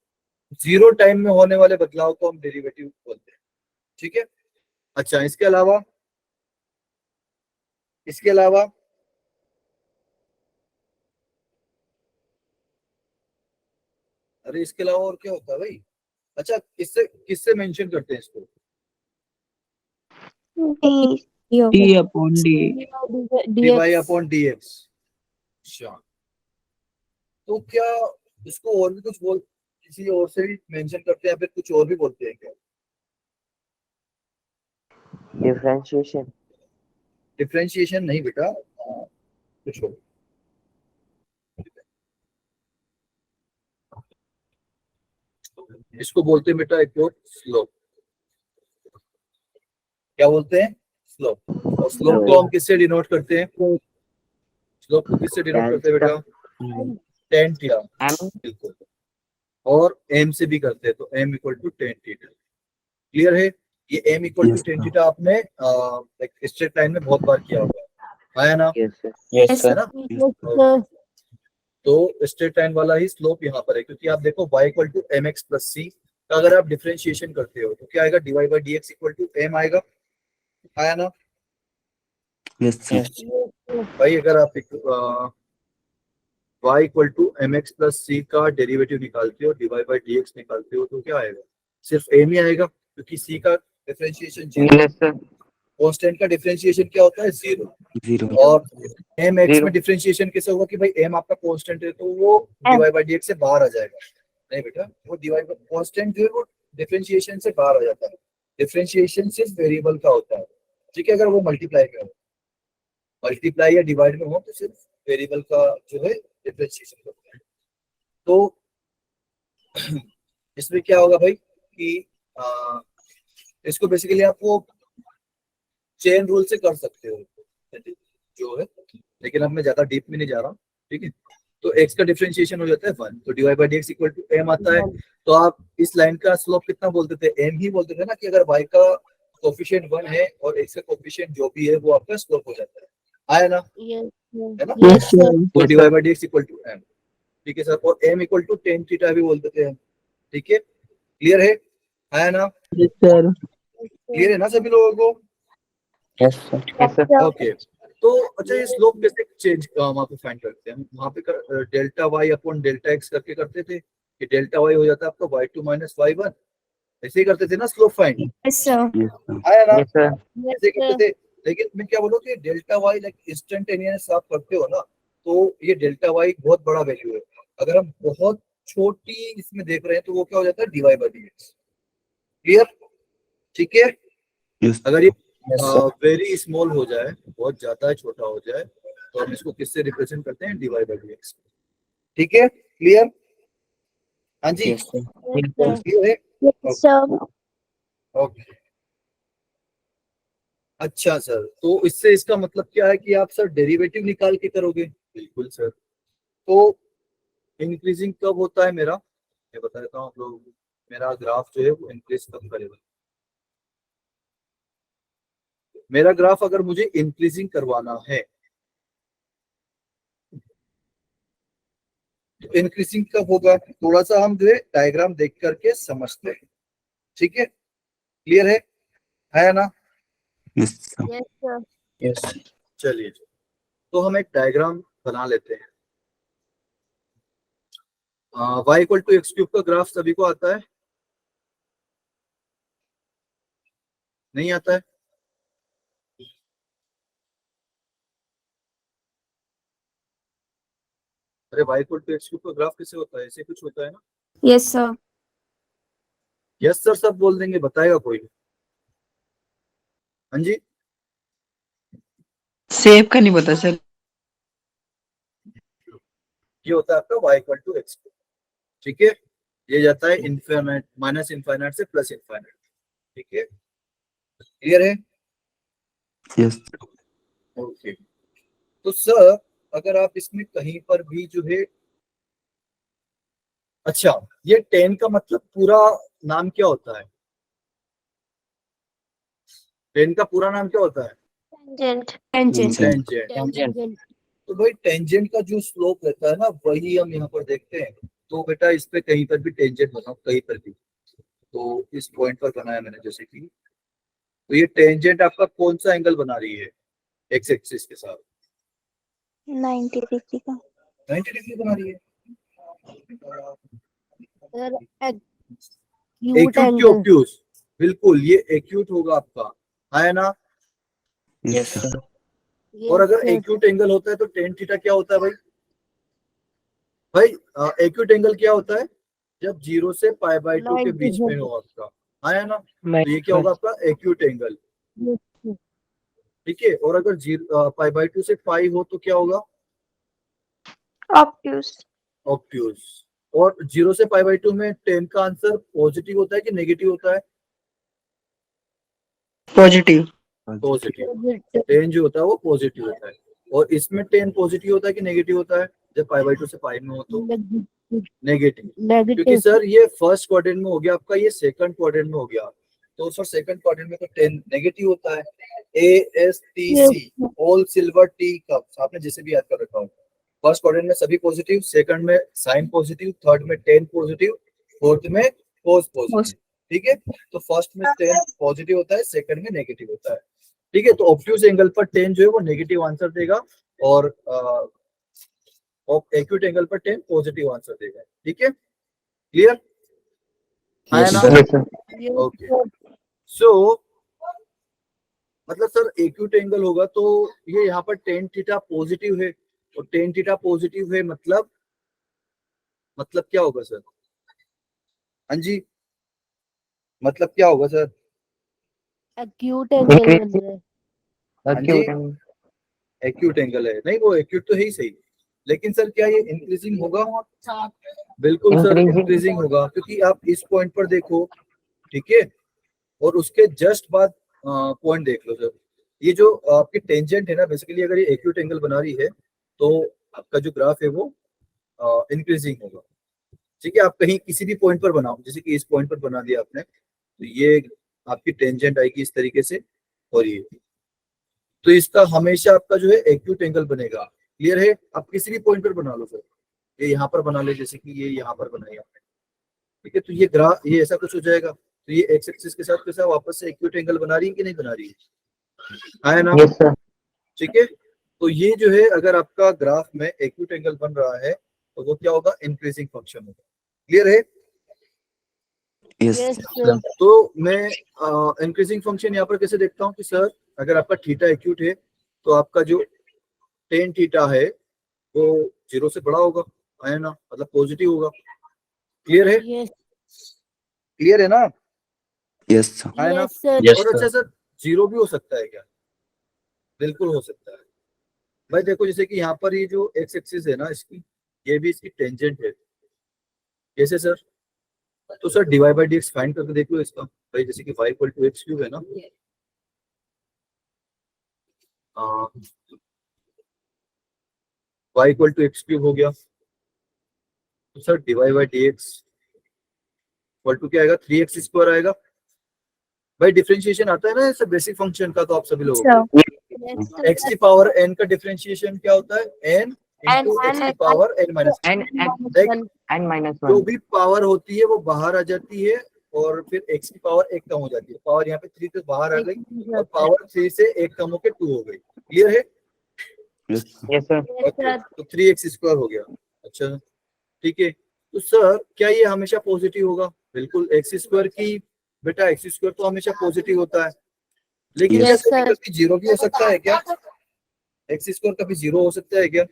जीरो टाइम में होने वाले बदलाव को हम डेरिवेटिव बोलते हैं. ठीक है, अच्छा इसके अलावा अरे इसके अलावा और क्या होता है भाई? अच्छा, किससे मेंशन करते हैं इसको? D upon D. dy upon dx. अच्छा, तो क्या इसको और भी कुछ किसी और से भी मेंशन करते हैं या फिर कुछ और भी बोलते हैं क्या? डिफरेंशिएशन नहीं बेटा, कुछ और. इसको बोलते हैं बेटा एक और स्लोप. क्या बोलते हैं? स्लोप. और स्लोप को हम किससे डिनोट करते हैं? स्लोप को किससे डिनोट करते हैं बेटा? Tan theta. बिल्कुल, और एम से भी करते हैं, तो M equal to tan theta. Clear है? ये M equal to tan theta आपने स्ट्रेट लाइन में बहुत बार किया होगा, है ना? यस है सर. ना? तो स्ट्रेट लाइन वाला ही स्लोप यहाँ पर है, क्योंकि आप देखो y equal to M X plus C का अगर आप डिफरेंशिएशन करते हो तो क्या आएगा? dy by D X equal to M आएगा. आया ना यस सर. भाई? अगर आप y equal to M X plus C का डेरिवेटिव निकालते हो, dy बाई डी एक्स निकालते हो, तो क्या आएगा? सिर्फ m ही आएगा, क्योंकि c का डिफरेंशिएशन जीरो. कांस्टेंट का डिफरेंशिएशन क्या होता है? जीरो. जीरो. और एम एक्स में डिफरेंशिएशन कैसे होगा कि भाई एम आपका कांस्टेंट है तो वो dy बाई डी एक्स से बाहर आ जाएगा. नहीं बेटा, वो dy कांस्टेंट जो है वो डिफरेंशिएशन से बाहर आ जाता है. डिफरेंशिएशन सिर्फ वेरिएबल का होता है. ठीक है, अगर वो मल्टीप्लाई या डिवाइड में हो तो सिर्फ वेरिएबल का जो है डिफरेंशिएशन होता है. तो इसमें क्या होगा भाई कि इसको बेसिकली आप वो चेन रूल से कर सकते हो जो है, लेकिन अब मैं ज्यादा डीप में नहीं जा रहा हूँ. ठीक है, तो x का डिफरेंशिएशन हो जाता है 1, तो dy by dx equal to m आता है। तो आप इस लाइन का स्लोप कितना बोलते थे, m ही बोलते थे ना, कि अगर y का कोफिशिएंट 1 है और x का कोफिशिएंट जो भी है वो आपका स्लोप हो जाता है, आया ना, Yes, sir. है ना। Yes, sir. तो Yes, dy sir. by dx equal to m, ठीक है सर, और m equal to tan theta भी बोलते थे हम, ठीक है, क्लियर है, आया ना, Yes, sir. क्लियर है ना सभी लोगों को। Yes sir. Yes sir. Okay, तो अच्छा ये स्लोप कैसे चेंज वहां पे फाइंड करते हैं हम, वहां पे delta Y upon delta X करके करते थे, कि डेल्टा वाई हो जाता है आपका y2 माइनस y1, ऐसे ही करते थे ना slope find, Yes, sir. Yes, sir. आया ना, यस सर। Yes, ऐसे करते sir. थे। लेकिन मैं क्या बोलूं कि डेल्टा वाई लाइक इंस्टेंटेनियस आप करते हो ना, तो ये डेल्टा वाई बहुत बड़ा वैल्यू है, अगर हम बहुत छोटी इसमें देख रहे हैं तो वो क्या हो जाता है dy by dx, क्लियर, ठीक है। Yes. अगर ये यस सर। वेरी स्मॉल हो जाए, बहुत ज्यादा छोटा हो जाए, तो हम इसको किससे रिप्रेजेंट करते हैं, dy by dx, ठीक है, क्लियर, हाँ जी, yes sir. Yes, sir. Clear है, Yes, sir. ओके। अच्छा सर, तो इससे इसका मतलब क्या है कि आप सर डेरिवेटिव निकाल के करोगे, बिल्कुल सर। तो इंक्रीजिंग कब होता है मेरा, मैं बता देता हूँ आप लोगों को, मेरा ग्राफ जो है वो इंक्रीज कब करेगा, मेरा ग्राफ अगर मुझे इंक्रीजिंग करवाना है तो इंक्रीजिंग कब होगा, थोड़ा सा हम जो है डायग्राम देख करके समझते हैं, ठीक है, क्लियर है ना। Yes, sir. Yes, sir. Yes. चलिए, तो हम एक डायग्राम बना लेते हैं। y equal to x cube का ग्राफ सभी को आता है, नहीं आता है, अरे y equal to x cube का ग्राफ कैसे होता है, ऐसे कुछ होता है ना। Yes, sir. यस सर सब बोल देंगे, बताएगा कोई, हाँ जी, सेव का नहीं पता सर। ये होता है आपका y equal to x cube, ठीक है, ये जाता है इनफाइनाइट माइनस इनफाइनाइट से प्लस इनफाइनाइट, ठीक है, क्लियर है, Yes. ओके। तो सर अगर आप इसमें कहीं पर भी जो है, अच्छा ये 10 का मतलब पूरा नाम क्या होता है, 10 का पूरा नाम क्या होता है, Tangent. Tangent. टेंजेंट। Tangent. तो भाई टेंजेंट का जो स्लोप रहता है ना वही हम यहाँ पर देखते हैं, तो बेटा इस पे कहीं पर भी टेंजेंट बनाओ, कहीं पर भी, तो इस पॉइंट पर बनाया मैंने जैसे कि, तो ये टेंजेंट आपका कौन सा एंगल बना रही है एक्स एक्सिस के साथ, 90 degree का. 90 डिग्री बना रही है, Sir, acute एक्यूट की angle. ऑब्ट्यूज, बिल्कुल ये एक्यूट होगा आपका, है ना। Yes, yes sir. सर। और Yes, अगर sir. एक्यूट एंगल होता है तो टेन थीटा क्या होता है भाई, भाई एक्यूट एंगल क्या होता है, जब 0 से पाई बाय 2 के 90 बीच में हो आपका, आया ना, तो ये क्या होगा आपका एक्यूट एंगल, Yes, sir. ठीक है। और अगर पाई बाय 2 से पाई हो तो क्या होगा, Obtuse. ऑब्ट्यूज। और 0 से पाई बाय 2 में 10 का आंसर पॉजिटिव होता है कि नेगेटिव होता है, पॉजिटिव। Positive, Positive. 10 जो होता है वो पॉजिटिव होता है। और इसमें 10 पॉजिटिव होता है कि नेगेटिव होता है, जब पाई बाय 2 से पाई में हो तो नेगेटिव, क्योंकि Negative. सर ये फर्स्ट क्वाड्रेंट में हो गया आपका, ये सेकंड क्वाड्रेंट में हो गया, तो सर सेकंड क्वाड्रेंट में तो 10 नेगेटिव होता है। ASTC all silver T cups, आपने जैसे भी याद कर रखा हो, फर्स्ट क्वाड्रेंट में सभी पॉजिटिव, सेकंड में साइन पॉजिटिव, थर्ड में 10 पॉजिटिव, फोर्थ में कोस पॉजिटिव, ठीक है। तो फर्स्ट में 10 पॉजिटिव होता है, सेकंड में नेगेटिव होता है, ठीक है। तो ऑब्ट्यूज एंगल पर 10 जो है वो नेगेटिव आंसर देगा, और एक्यूट एंगल पर 10 पॉजिटिव आंसर देगा, ठीक है, क्लियर, आया ना, yes sir. Yes, okay. sir. सो मतलब सर एक्यूट एंगल होगा तो ये यहाँ पर टेन थीटा पॉजिटिव है, और टेन थीटा पॉजिटिव है मतलब क्या होगा सर, हाँ जी, मतलब क्या होगा सर, Acute angle बन रहा है. हाँ जी, एक्यूट एंगल है, नहीं वो एक्यूट तो है ही सही, लेकिन सर क्या ये इंक्रीजिंग होगा, बिल्कुल सर इंक्रीजिंग होगा, क्योंकि आप इस पॉइंट पर देखो, ठीक है, और उसके जस्ट बाद पॉइंट देख लो सर, ये जो आपकी टेंजेंट है ना, बेसिकली अगर ये एक्यूट एंगल बना रही है तो आपका जो ग्राफ है वो इंक्रीजिंग होगा। ठीक है, आप कहीं किसी भी पॉइंट पर बनाओ, जैसे कि इस पॉइंट पर बना दिया आपने, तो ये आपकी टेंजेंट आएगी इस तरीके से, और ये, तो इसका हमेशा आपका जो है एक्यूट एंगल बनेगा। क्लियर है? आप किसी भी पॉइंट पर बना लो सर, ये यहाँ पर बना ले, जैसे कि ये यहाँ पर बनाया आपने, ठीक है, तो ये ग्राफ ये ऐसा कुछ हो जाएगा। तो ये एक्स एक्सिस के साथ कैसा वापस से एक्यूट एंगल बना रही है कि नहीं बना रही है ना? Yes sir. ठीक है, तो ये जो है अगर आपका ग्राफ में एक्यूट एंगल बन रहा है तो वो क्या होगा? इंक्रीजिंग फंक्शन होगा। क्लियर है? Yes yes sir. तो मैं इंक्रीजिंग फंक्शन यहाँ पर कैसे देखता हूँ कि सर अगर आपका थीटा एक्यूट है तो आपका जो टेन थीटा है वो 0 से बड़ा होगा, है ना, मतलब पॉजिटिव होगा। क्लियर है? यस क्लियर है ना? Yes sir. है ना? Yes sir. Yes, और अच्छा sir. सर, 0 भी हो सकता है क्या? बिल्कुल हो सकता है भाई। देखो जैसे कि यहाँ पर ये जो एक्स एक्सिस है ना इसकी, ये भी इसकी टेंजेंट है। कैसे सर? तो sir dy by D X find करके देख लो इसका भाई, जैसे कि y equal to x cube है ना, y equal to x cube हो गया, तो sir dy by D X equal to क्या आएगा? 3x स्क्वायर आएगा। भाई डिफरेंशिएशन आता है ना ऐसे बेसिक फंक्शन का, तो आप सभी लोगों Sir. को यस x की पावर n का डिफरेंशिएशन क्या होता है? n इंटू x की पावर n माइनस। एन देख, एन माइनस जो 1। भी पावर होती है वो बाहर आ जाती है, और फिर x की पावर एक कम हो जाती है। पावर यहाँ पे 3 से बाहर आ गई और पावर 3 से एक कम होके 2 हो गई। क्लियर है? Yes sir. Yes sir. Okay, तो 3x स्क्वायर हो गया। अच्छा ठीक है, तो सर क्या ये हमेशा पॉजिटिव होगा? बिल्कुल, एक्स स्क्वायर की बेटा एक्स स्क्वायर तो हमेशा पॉजिटिव होता है, लेकिन क्या Yes, कभी sir. कभी 0 भी हो सकता है क्या? एक्स स्क्वायर कभी 0 हो सकता है क्या?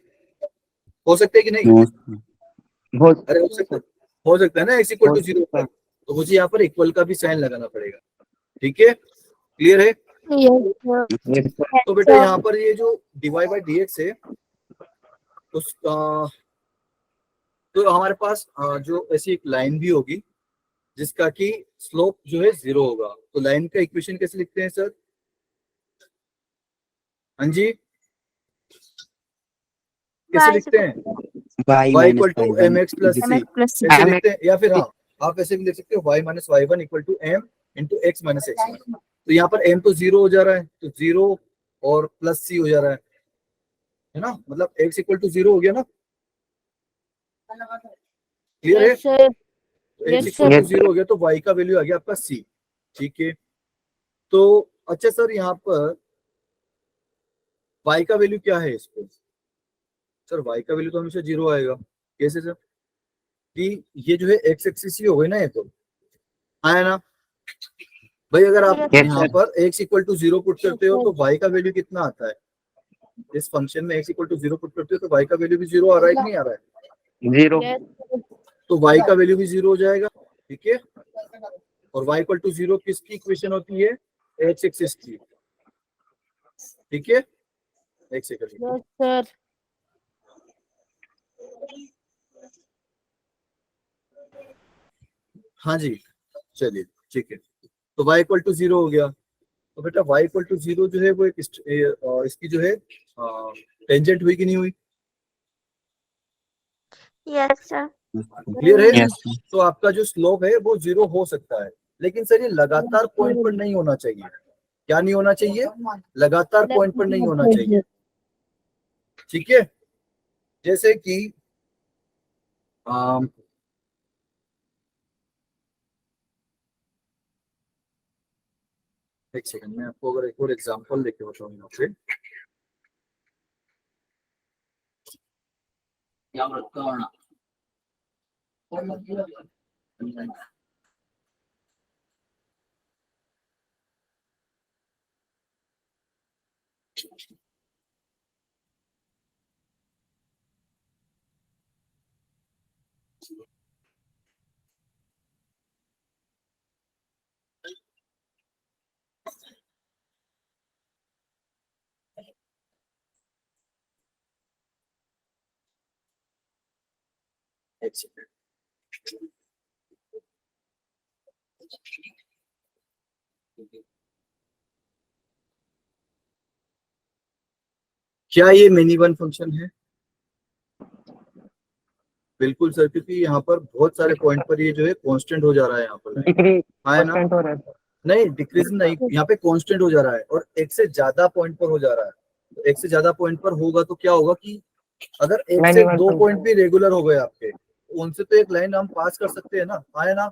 हो सकता है कि नहीं? नो बहुत अरे हो सकता है ना, एक्स इक्वल टू हो 0 सकता है। पर, तो मुझे यहाँ पर इक्वल का भी साइन लगाना पड़ेगा। ठीक है, क्लियर है? Yes, sir. Yes sir. तो बेटा यहाँ पर ये जो dy बाई डी एक्स है उसका, तो हमारे पास जो ऐसी एक लाइन भी होगी जिसका कि स्लोप जो है 0 होगा, तो लाइन का इक्वेशन कैसे लिखते हैं सर? हाँ जी, कैसे लिखते हैं? Y y minus equal to Y M X plus C, MX plus C. ऐसे एम लिखते हैं, या फिर हाँ आप ऐसे भी लिख सकते हो y minus Y one equal to M into X minus X. तो यहाँ पर m तो 0 हो जा रहा है, तो 0 और प्लस सी हो जा रहा है ना, मतलब x इक्वल टू 0 हो गया ना? क्लियर है? Yes, sir. तो x Yes, equal sir. To 0 हो गया तो y का वैल्यू आ गया आपका c। ठीक है, तो अच्छा सर यहाँ पर y का वैल्यू क्या है इसको? सर y का वैल्यू तो हमेशा 0 आएगा। कैसे सर? कि ये जो है x एक्सिस ही हो गई ना, ये तो आया ना भाई। अगर आप Yes, यहाँ sir. पर x इक्वल टू 0 पुट करते हो तो y का वैल्यू कितना आता है? इस फंक्शन में x इक्वल टू 0 पुट करते हो तो y का वैल्यू भी 0 आ रहा है कि नहीं आ रहा है? 0। Yes, sir. तो y का वैल्यू भी 0 हो जाएगा। ठीक है, और y इक्वल टू 0 किसकी इक्वेशन होती है? x एक्सिस की। ठीक है, एक सेकंड। Yes, sir. हाँ जी, चलिए ठीक है, तो y इक्वल टू 0 हो गया, तो बेटा y इक्वल टू 0 जो है वो एक इसकी जो है टेंजेंट हुई कि नहीं हुई? Yes, sir. क्लियर है? Yes. तो आपका जो स्लोप है वो 0 हो सकता है, लेकिन सर ये लगातार पॉइंट पर नहीं होना चाहिए। क्या नहीं होना चाहिए? लगातार पॉइंट पर नहीं होना चाहिए। ठीक है, जैसे कि अम, एक सेकंड में आपको अगर एक और एग्जांपल लेके बताऊं यहाँ पे, एक सेकंड। क्या ये मिनी वन फंक्शन है? बिल्कुल सर, क्योंकि यहाँ पर बहुत सारे पॉइंट पर ये जो है कांस्टेंट हो जा रहा है यहाँ पर। डिग्री हाँ है ना? कांस्टेंट हो रहा है सर। नहीं, डिक्रीज नहीं, यहाँ पे कांस्टेंट हो जा रहा है और एक से ज्यादा पॉइंट पर हो जा रहा है। तो एक से ज्यादा पॉइंट पर होगा तो क्या होगा कि अगर एक से Manual दो function। पॉइंट भी रेगुलर हो गए आपके, तो उनसे तो एक लाइन हम पास कर सकते हैं ना, हाँ है ना?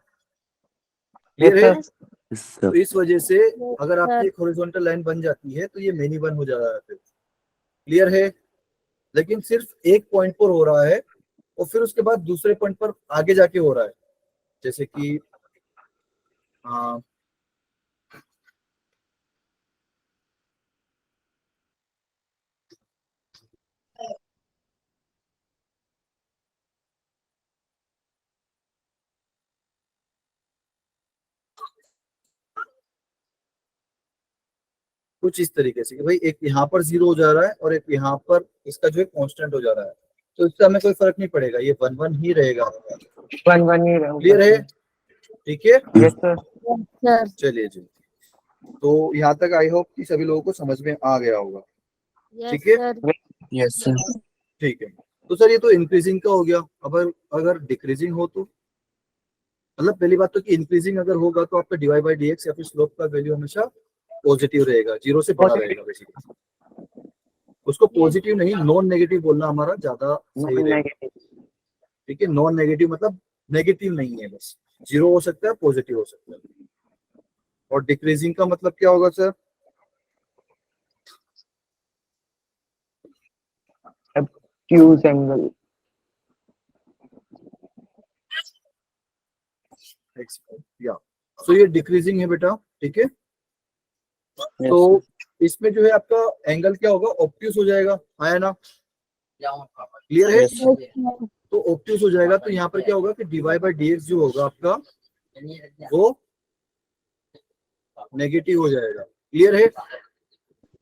Yes, क्लियर है? sir। तो इस वजह से अगर आपकी सर एक हॉरिजॉन्टल लाइन बन जाती है तो ये मेनी वन हो जा रहा है फिर। क्लियर है? लेकिन सिर्फ एक पॉइंट पर हो रहा है और फिर उसके बाद दूसरे पॉइंट पर आगे जाके हो रहा है, जैसे कि कुछ इस तरीके से कि भाई एक यहाँ पर जीरो हो जा रहा है और एक यहाँ पर इसका जो है कांस्टेंट हो जा रहा है, तो इससे हमें कोई फर्क नहीं पड़ेगा, ये 1 1 ही रहेगा। 1 1 ही रहेगा। क्लियर है? ठीक है, यस सर। सर चलिए जी। तो यहाँ तक आई होप कि सभी लोगों को समझ में आ गया होगा। यस ठीक है, सर यस सर। ठीक है। तो सर ये तो इंक्रीजिंग का हो गया। अब अगर डिक्रीजिंग हो तो मतलब पहली बात तो कि इंक्रीजिंग अगर होगा तो आपका dy बाई dx या फिर स्लोप का वैल्यू हमेशा पॉजिटिव रहेगा, जीरो से बड़ा रहेगा बेसिकली। उसको पॉजिटिव नहीं, नॉन नेगेटिव बोलना हमारा ज्यादा सही रहेगा। नेगेटिव। ठीक है, नॉन नेगेटिव मतलब नेगेटिव नहीं है, बस जीरो हो सकता है, पॉजिटिव हो सकता है। और डिक्रीजिंग का मतलब क्या होगा सर? Accused angle. या सो ये डिक्रीजिंग है बेटा। ठीक है, तो इसमें जो है आपका एंगल क्या होगा? ऑब्ट्यूस हो जाएगा, है ना? क्लियर है? तो ऑब्ट्यूस हो जाएगा तो यहाँ पर क्या होगा कि dy बाई dx जो होगा आपका वो नेगेटिव हो जाएगा। क्लियर है?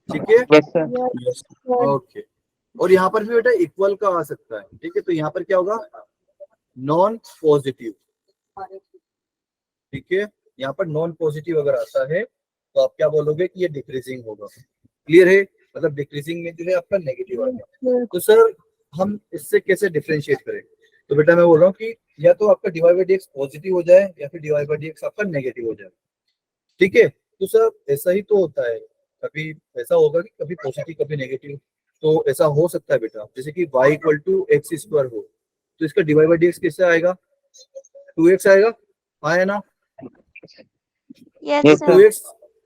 ठीक है, यस सर। ओके। और यहाँ पर भी बेटा इक्वल का आ सकता है। ठीक है, तो यहाँ पर क्या होगा? Non positive. ठीक है, यहाँ पर नॉन पॉजिटिव अगर आता है तो आप क्या बोलोगे कि ये डिक्रीजिंग होगा। क्लियर है? मतलब डिक्रीजिंग में जो है आपका नेगेटिव आ गया। तो सर हम इससे कैसे डिफरेंशिएट करें? तो बेटा मैं बोल रहा हूँ कि या तो आपका dy बाई dx पॉजिटिव हो जाए या फिर dy बाई dx आपका नेगेटिव हो जाए। ठीक है, तो सर ऐसा ही तो होता है, कभी ऐसा होगा कि कभी पॉजिटिव कभी नेगेटिव। तो ऐसा हो सकता है बेटा, जैसे कि y equal to x square हो तो इसका dy बाई dx कैसे आएगा? 2x आएगा, हाँ है ना? Yes, तो Yes, sir. 2x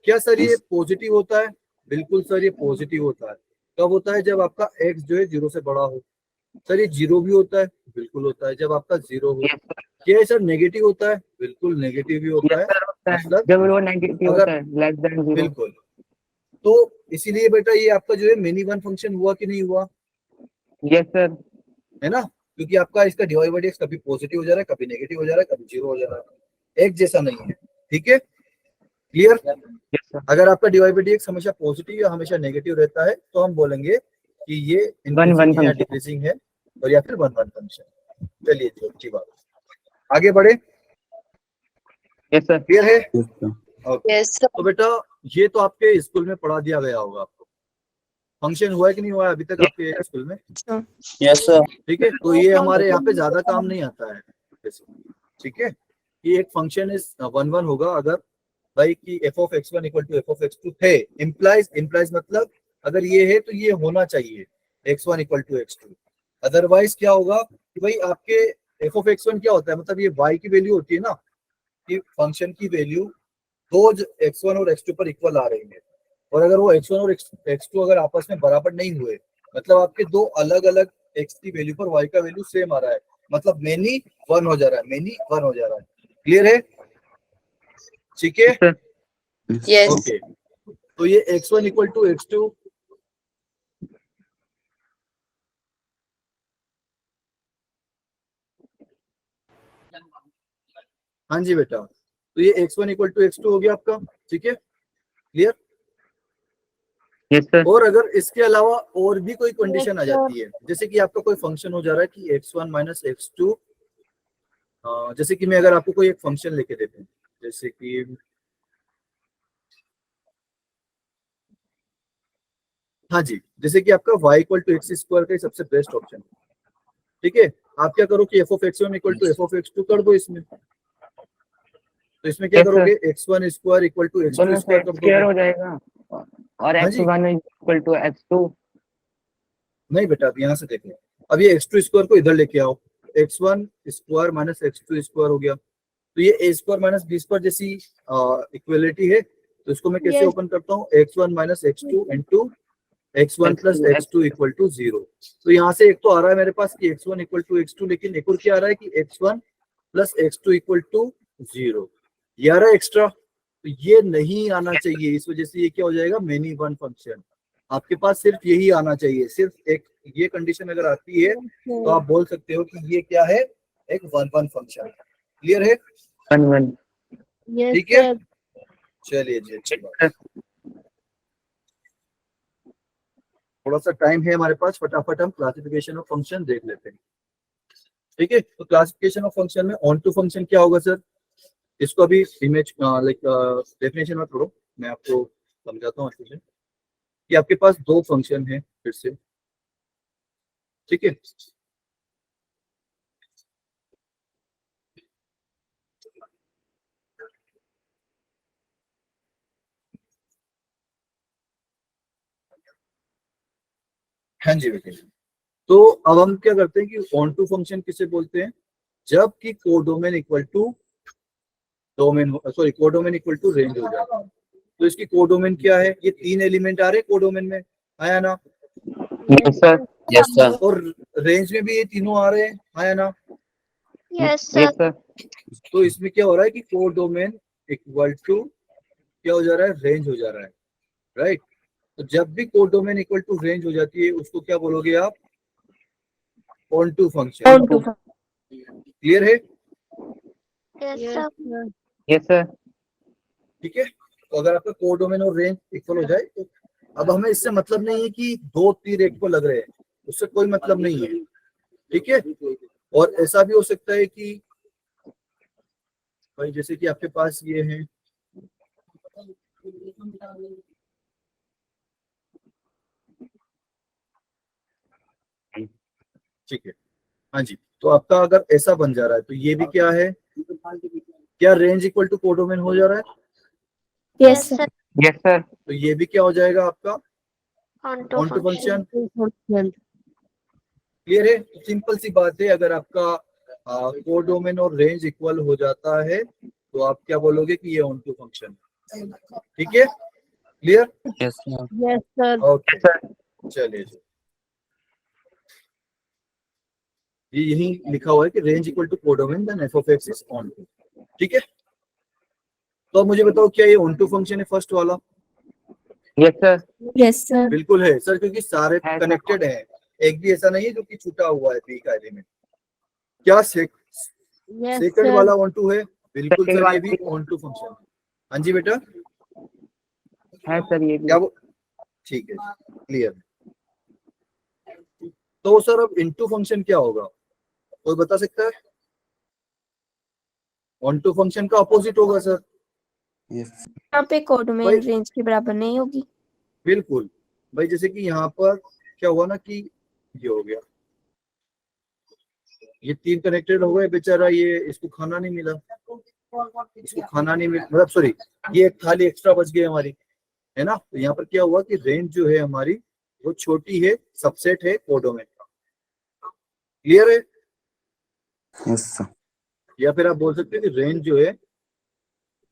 क्या सर ये पॉजिटिव होता है? बिल्कुल सर, ये पॉजिटिव होता है। कब होता है? जब आपका x जो है जीरो से बड़ा हो। सर ये जीरो भी होता है? बिल्कुल होता है, जब आपका जीरो हो। Yes sir. क्या है सर नेगेटिव होता है? बिल्कुल नेगेटिव भी होता यस है। सर होता है, मतलब जब वो नेगेटिव अगर होता है लेस देन 0। बिल्कुल, तो इसीलिए बेटा ये आपका जो है मिनी वन फंक्शन हुआ कि नहीं हुआ? Yes sir. है ना? क्योंकि आपका इसका dy बाई dx कभी पॉजिटिव हो जा रहा है, कभी नेगेटिव हो जा रहा है, कभी जीरो हो जा रहा है, एक जैसा नहीं है। ठीक है, क्लियर? Yes sir. अगर आपका dy बाई dx हमेशा पॉजिटिव या हमेशा नेगेटिव रहता है तो हम बोलेंगे कि ये वन वन इंक्रीजिंग है या फंक्शन। डिक्रीजिंग है, और या फिर वन वन फंक्शन। चलिए जी, अच्छी बात, आगे बढ़े। Yes sir. क्लियर है? Yes sir. Okay. Yes, sir. तो बेटा ये तो आपके स्कूल में पढ़ा दिया गया होगा आपको। फंक्शन हुआ है कि नहीं हुआ है अभी तक आपके स्कूल में? Yes sir. ठीक है, तो ये हमारे यहाँ पे ज्यादा काम नहीं आता है। ठीक है, ये एक फंक्शन इज 1 1 होगा अगर भाई कि f of x1 equal to f of x2 है। इम्प्लाइज मतलब अगर ये है तो ये होना चाहिए x1 equal to x2। Otherwise क्या होगा कि भाई आपके f ऑफ x1 क्या होता है? मतलब ये y की वैल्यू होती है ना, कि फंक्शन की वैल्यू दो x1 और x2 पर इक्वल आ रही है, और अगर वो x1 और x2 अगर आपस में बराबर नहीं हुए, मतलब आपके दो अलग अलग x की वैल्यू पर y का वैल्यू सेम आ रहा है, मतलब मेनी वन हो जा रहा है, मेनी वन हो जा रहा है। क्लियर है? ठीक है, सर। Yes. ओके। तो ये x1 इक्वल टू x2, हाँ जी बेटा, तो ये x1 इक्वल टू x2 हो गया आपका। ठीक है, क्लियर? Yes sir. और अगर इसके अलावा और भी कोई कंडीशन आ जाती है, जैसे कि आपका कोई फंक्शन हो जा रहा है कि x1 माइनस x2, जैसे कि मैं अगर आपको कोई एक फंक्शन लेके देता हूँ, जैसे कि हाँ जी, जैसे कि आपका y equal to x square का सबसे बेस्ट ऑप्शन। ठीक है, आप क्या करो कि f(x1) = f(x2) कर दो इसमें। तो इसमें क्या Yes, sir. करोगे, x1 square equal to x2 दोनों स्क्वायर साइड कर स्क्वायर दोगे। हो जाएगा और हाँ जी। x1 equal to x2। नहीं बेटा, अब यहाँ से देखो, अब ये x2 स्क्वायर को इधर लेके आओ, x1 square minus x2 square हो गया। तो ये a square minus b square जैसी इक्वलिटी है। तो इसको मैं कैसे Yes. ओपन करता हूँ, x1 minus x2 into x1 plus x2 equal to 0। तो यहाँ से एक तो आ रहा है मेरे पास कि x1 इक्वल टू x2, लेकिन एक और क्या आ रहा है कि x1 plus x2 equal to 0। ये आ रहा है एक्स्ट्रा, तो ये नहीं आना चाहिए। इस वजह से ये क्या हो जाएगा, मेनी वन फंक्शन। आपके पास सिर्फ यही आना चाहिए, सिर्फ एक ये कंडीशन अगर आती है तो आप बोल सकते हो कि ये क्या है, एक वन वन फंक्शन। क्लियर है? 1 Yes, ठीक है, sir. चलिए जी, अच्छी बात। थोड़ा सा टाइम है हमारे पास, फटाफट हम क्लासिफिकेशन ऑफ फंक्शन देख लेते हैं। ठीक है, तो क्लासिफिकेशन ऑफ फंक्शन में ऑन टू फंक्शन क्या होगा सर, इसको अभी इमेज लाइक डेफिनेशन में छोड़ो, मैं आपको समझाता हूँ अच्छे से कि आपके पास दो फंक्शन है फिर से। ठीक है, हाँ जी बेटे। तो अब हम क्या करते हैं कि ऑन टू फंक्शन किसे बोलते हैं, जबकि codomain equal to domain, sorry codomain equal to range हो जाता है। तो इसकी कोडोमेन क्या है, ये 3 एलिमेंट आ रहे हैं कोडोमेन में, आया ना, Yes, sir. Yes, sir. और रेंज में भी ये तीनों आ रहे हैं, आया ना। Yes, sir. Yes, sir. तो इसमें क्या हो रहा है कि कोडोमेन इक्वल टू क्या हो जा रहा है, रेंज हो जा रहा है, राइट। तो जब भी कोडोमेन इक्वल टू रेंज हो जाती है उसको क्या बोलोगे आप, ऑन टू फंक्शन। क्लियर है? Yes, Yes, sir. sir. Yes, sir. ठीक है, तो अगर आपका कोडोमेन और रेंज इक्वल हो जाए तो अब हमें इससे मतलब नहीं है कि दो तीर एक को लग रहे हैं, उससे कोई मतलब नहीं है। ठीक है, और ऐसा भी हो सकता है कि भाई जैसे कि आपके पास ये है, ठीक है, हाँ जी। तो आपका अगर ऐसा बन जा रहा है तो ये भी क्या है, क्या रेंज इक्वल टू कोडोमेन हो जा रहा है, Yes, sir. Yes, sir. तो ये भी क्या हो जाएगा आपका On to onto function. Function. Function. Clear है? तो सिंपल सी बात है, अगर आपका कोडोमेन और रेंज इक्वल हो जाता है तो आप क्या बोलोगे कि ये ऑन टू फंक्शन। ठीक है, clear? Yes sir. Yes, sir. Okay, चलिए जी, ये यही लिखा हुआ है कि range equal to codomain then f of x is onto. ठीक है, तो अब मुझे बताओ क्या ये ऑन टू फंक्शन है फर्स्ट वाला? Yes, sir. Yes, sir. बिल्कुल है सर, क्योंकि सारे है, कनेक्टेड हैं, एक भी ऐसा नहीं है जो कि छूटा हुआ है बी का एलिमेंट। क्या Yes, सेकंड sir. वाला ऑन टू है? बिल्कुल Second सर, ये वाला भी भी। ऑन टू फंक्शन है। हाँ जी बेटा, है सर ये भी। क्या वो, ठीक है, क्लियर। तो सर अब इनटू फंक्शन क्या होगा, कोई बता सकता है? ऑन टू फंक्शन का अपोजिट होगा सर। यस यहाँ पे कोडोमेन भाई- रेंज के बराबर नहीं होगी। बिल्कुल भाई, जैसे कि यहाँ पर क्या हुआ ना कि ये हो गया, ये तीन कनेक्टेड हो गए, बेचारा ये इसको खाना नहीं मिला, इसको खाना नहीं मिला, मतलब सॉरी, ये एक थाली एक्स्ट्रा बच गई हमारी, है ना। तो यहाँ पर क्या हुआ कि रेंज जो है हमारी वो छोटी है, सबसेट है कोडोमेन का। क्लियर है? Yes sir. या फिर आप बोल सकते हैं कि रेंज जो है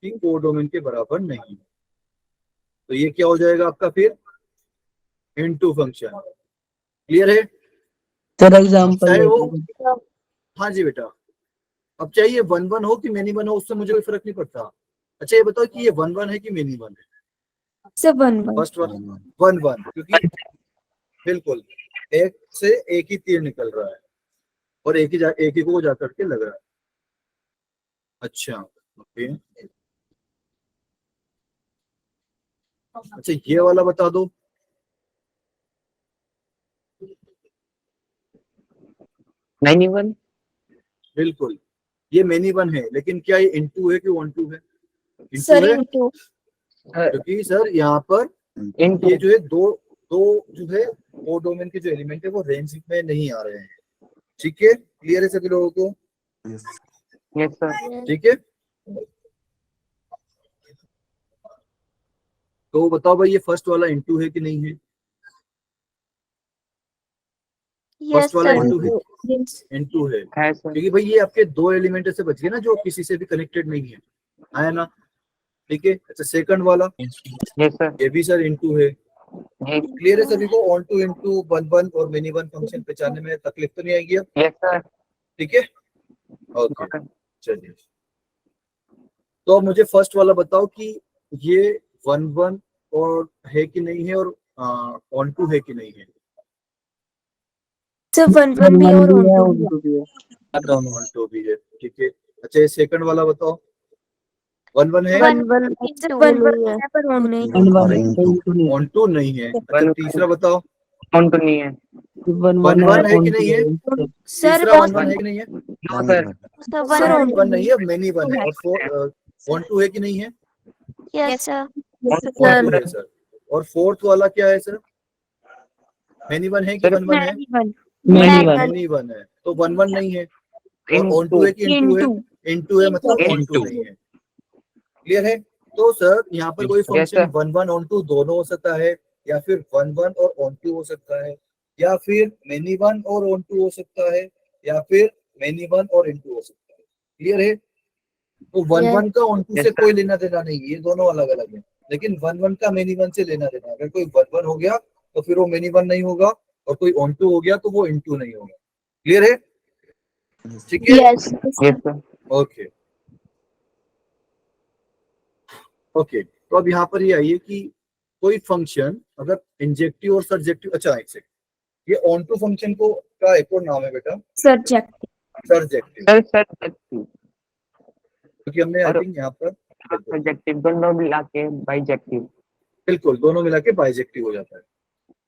कि कोडोमेन के बराबर नहीं। तो ये क्या हो जाएगा आपका फिर इनटू फंक्शन। क्लियर है? सर एग्जांपल चाहे वो, दीजिए। हाँ जी बेटा, अब चाहिए 1-1 हो कि मेनी 1 हो, उससे मुझे कोई फर्क नहीं पड़ता। अच्छा ये बताओ कि ये 1-1 है कि मेनी 1 है? सब 1 फर्स्ट 1-1, क्योंकि बिल्कुल एक से एक ही तीर निकल रहा है और एक ही को जा करके लग रहा है। अच्छा ओके, अच्छा ये वाला बता दो। 91। बिल्कुल, ये मेनी 1 है, लेकिन क्या ये इनटू है कि 1-2 है? सर इनटू है, इनटू क्योंकि सर यहाँ पर इनटू ये जो है दो दो जो है वो डोमेन के जो एलिमेंट है वो रेंज में नहीं आ रहे हैं। ठीक है, क्लियर है सभी लोगों को? Yes sir. yes, ठीक है, तो बताओ भाई ये फर्स्ट वाला इनटू है कि नहीं है? yes फर्स्ट वाला sir, इनटू है, Yes. इनटू है, है सर। क्योंकि भाई ये आपके दो एलिमेंट से बच गए ना जो किसी से भी कनेक्टेड नहीं है, आया ना? ठीक है, अच्छा सेकंड वाला यस सर। ये भी सर इनटू है। जी क्लियर है सभी को? Onto into one one और मिनी वन फंक्शन पहचानने में तकलीफ तो नहीं आएगी अब? Yes sir. ठीक है, ओके चलिए। तो अब मुझे फर्स्ट वाला बताओ कि ये वन वन और है कि नहीं है, और ऑन टू है कि नहीं है? सर 1 1 भी और भी है 1 2 उनको भी है। ऑन टू भी है, ठीक है। अच्छा ये सेकंड वाला बताओ, वन वन है, 1 1 into 1 1 है पर 1 नहीं। वन वन है इनको नहीं ऑन टू नहीं है। अच्छा तीसरा बताओ, ऑन तो नहीं है। वन वन वन है कि नहीं है? सर तीसरा बस वन वन है कि नहीं है? No sir. the Sir, one on- one नहीं है, मेनी वन है। और ऑन टू है कि नहीं है? yes sir, ऑन टू है सर। और फोर्थ वाला क्या है सर? मेनी वन है कि Sir, वन वन है? मैनी वन मेनी वन है, तो वन वन नहीं है। और Into. ऑन टू है कि इनटू है? इनटू है, मतलब ऑन टू Into. नहीं है। क्लियर है? तो सर यहाँ पर कोई Yes, function sir. One one onto दोनों हो सकता है, या फिर वन वन और ऑन टू हो सकता है, या फिर मेनी वन और ऑन टू हो सकता है, या फिर मेनी वन और इनटू हो सकता है। क्लियर है? तो वन Yes. वन का ऑन टू Yes, से sir. कोई लेना देना नहीं है, ये दोनों अलग अलग है। लेकिन वन वन का मेनी वन से लेना देना है। अगर कोई वन वन हो गया तो फिर वो मेनी वन नहीं होगा, और कोई ऑन टू हो गया तो वो इनटू नहीं होगा। क्लियर है? ठीक है, yes, yes sir. Okay okay. तो अब यहाँ पर ये आइए कि कोई फंक्शन अगर इंजेक्टिव और सरजेक्टिव, अच्छा एक सेकंड, ये ऑन टू फंक्शन को का एक और नाम है बेटा, सब्जेक्ट सरजेक्टिव, सर सर क्योंकि हमने आई और- थिंक यहाँ पर सब्जेक्टिव दोनों मिला के बाइजेक्टिव। बिल्कुल दोनों मिला के बाइजेक्टिव हो जाता है।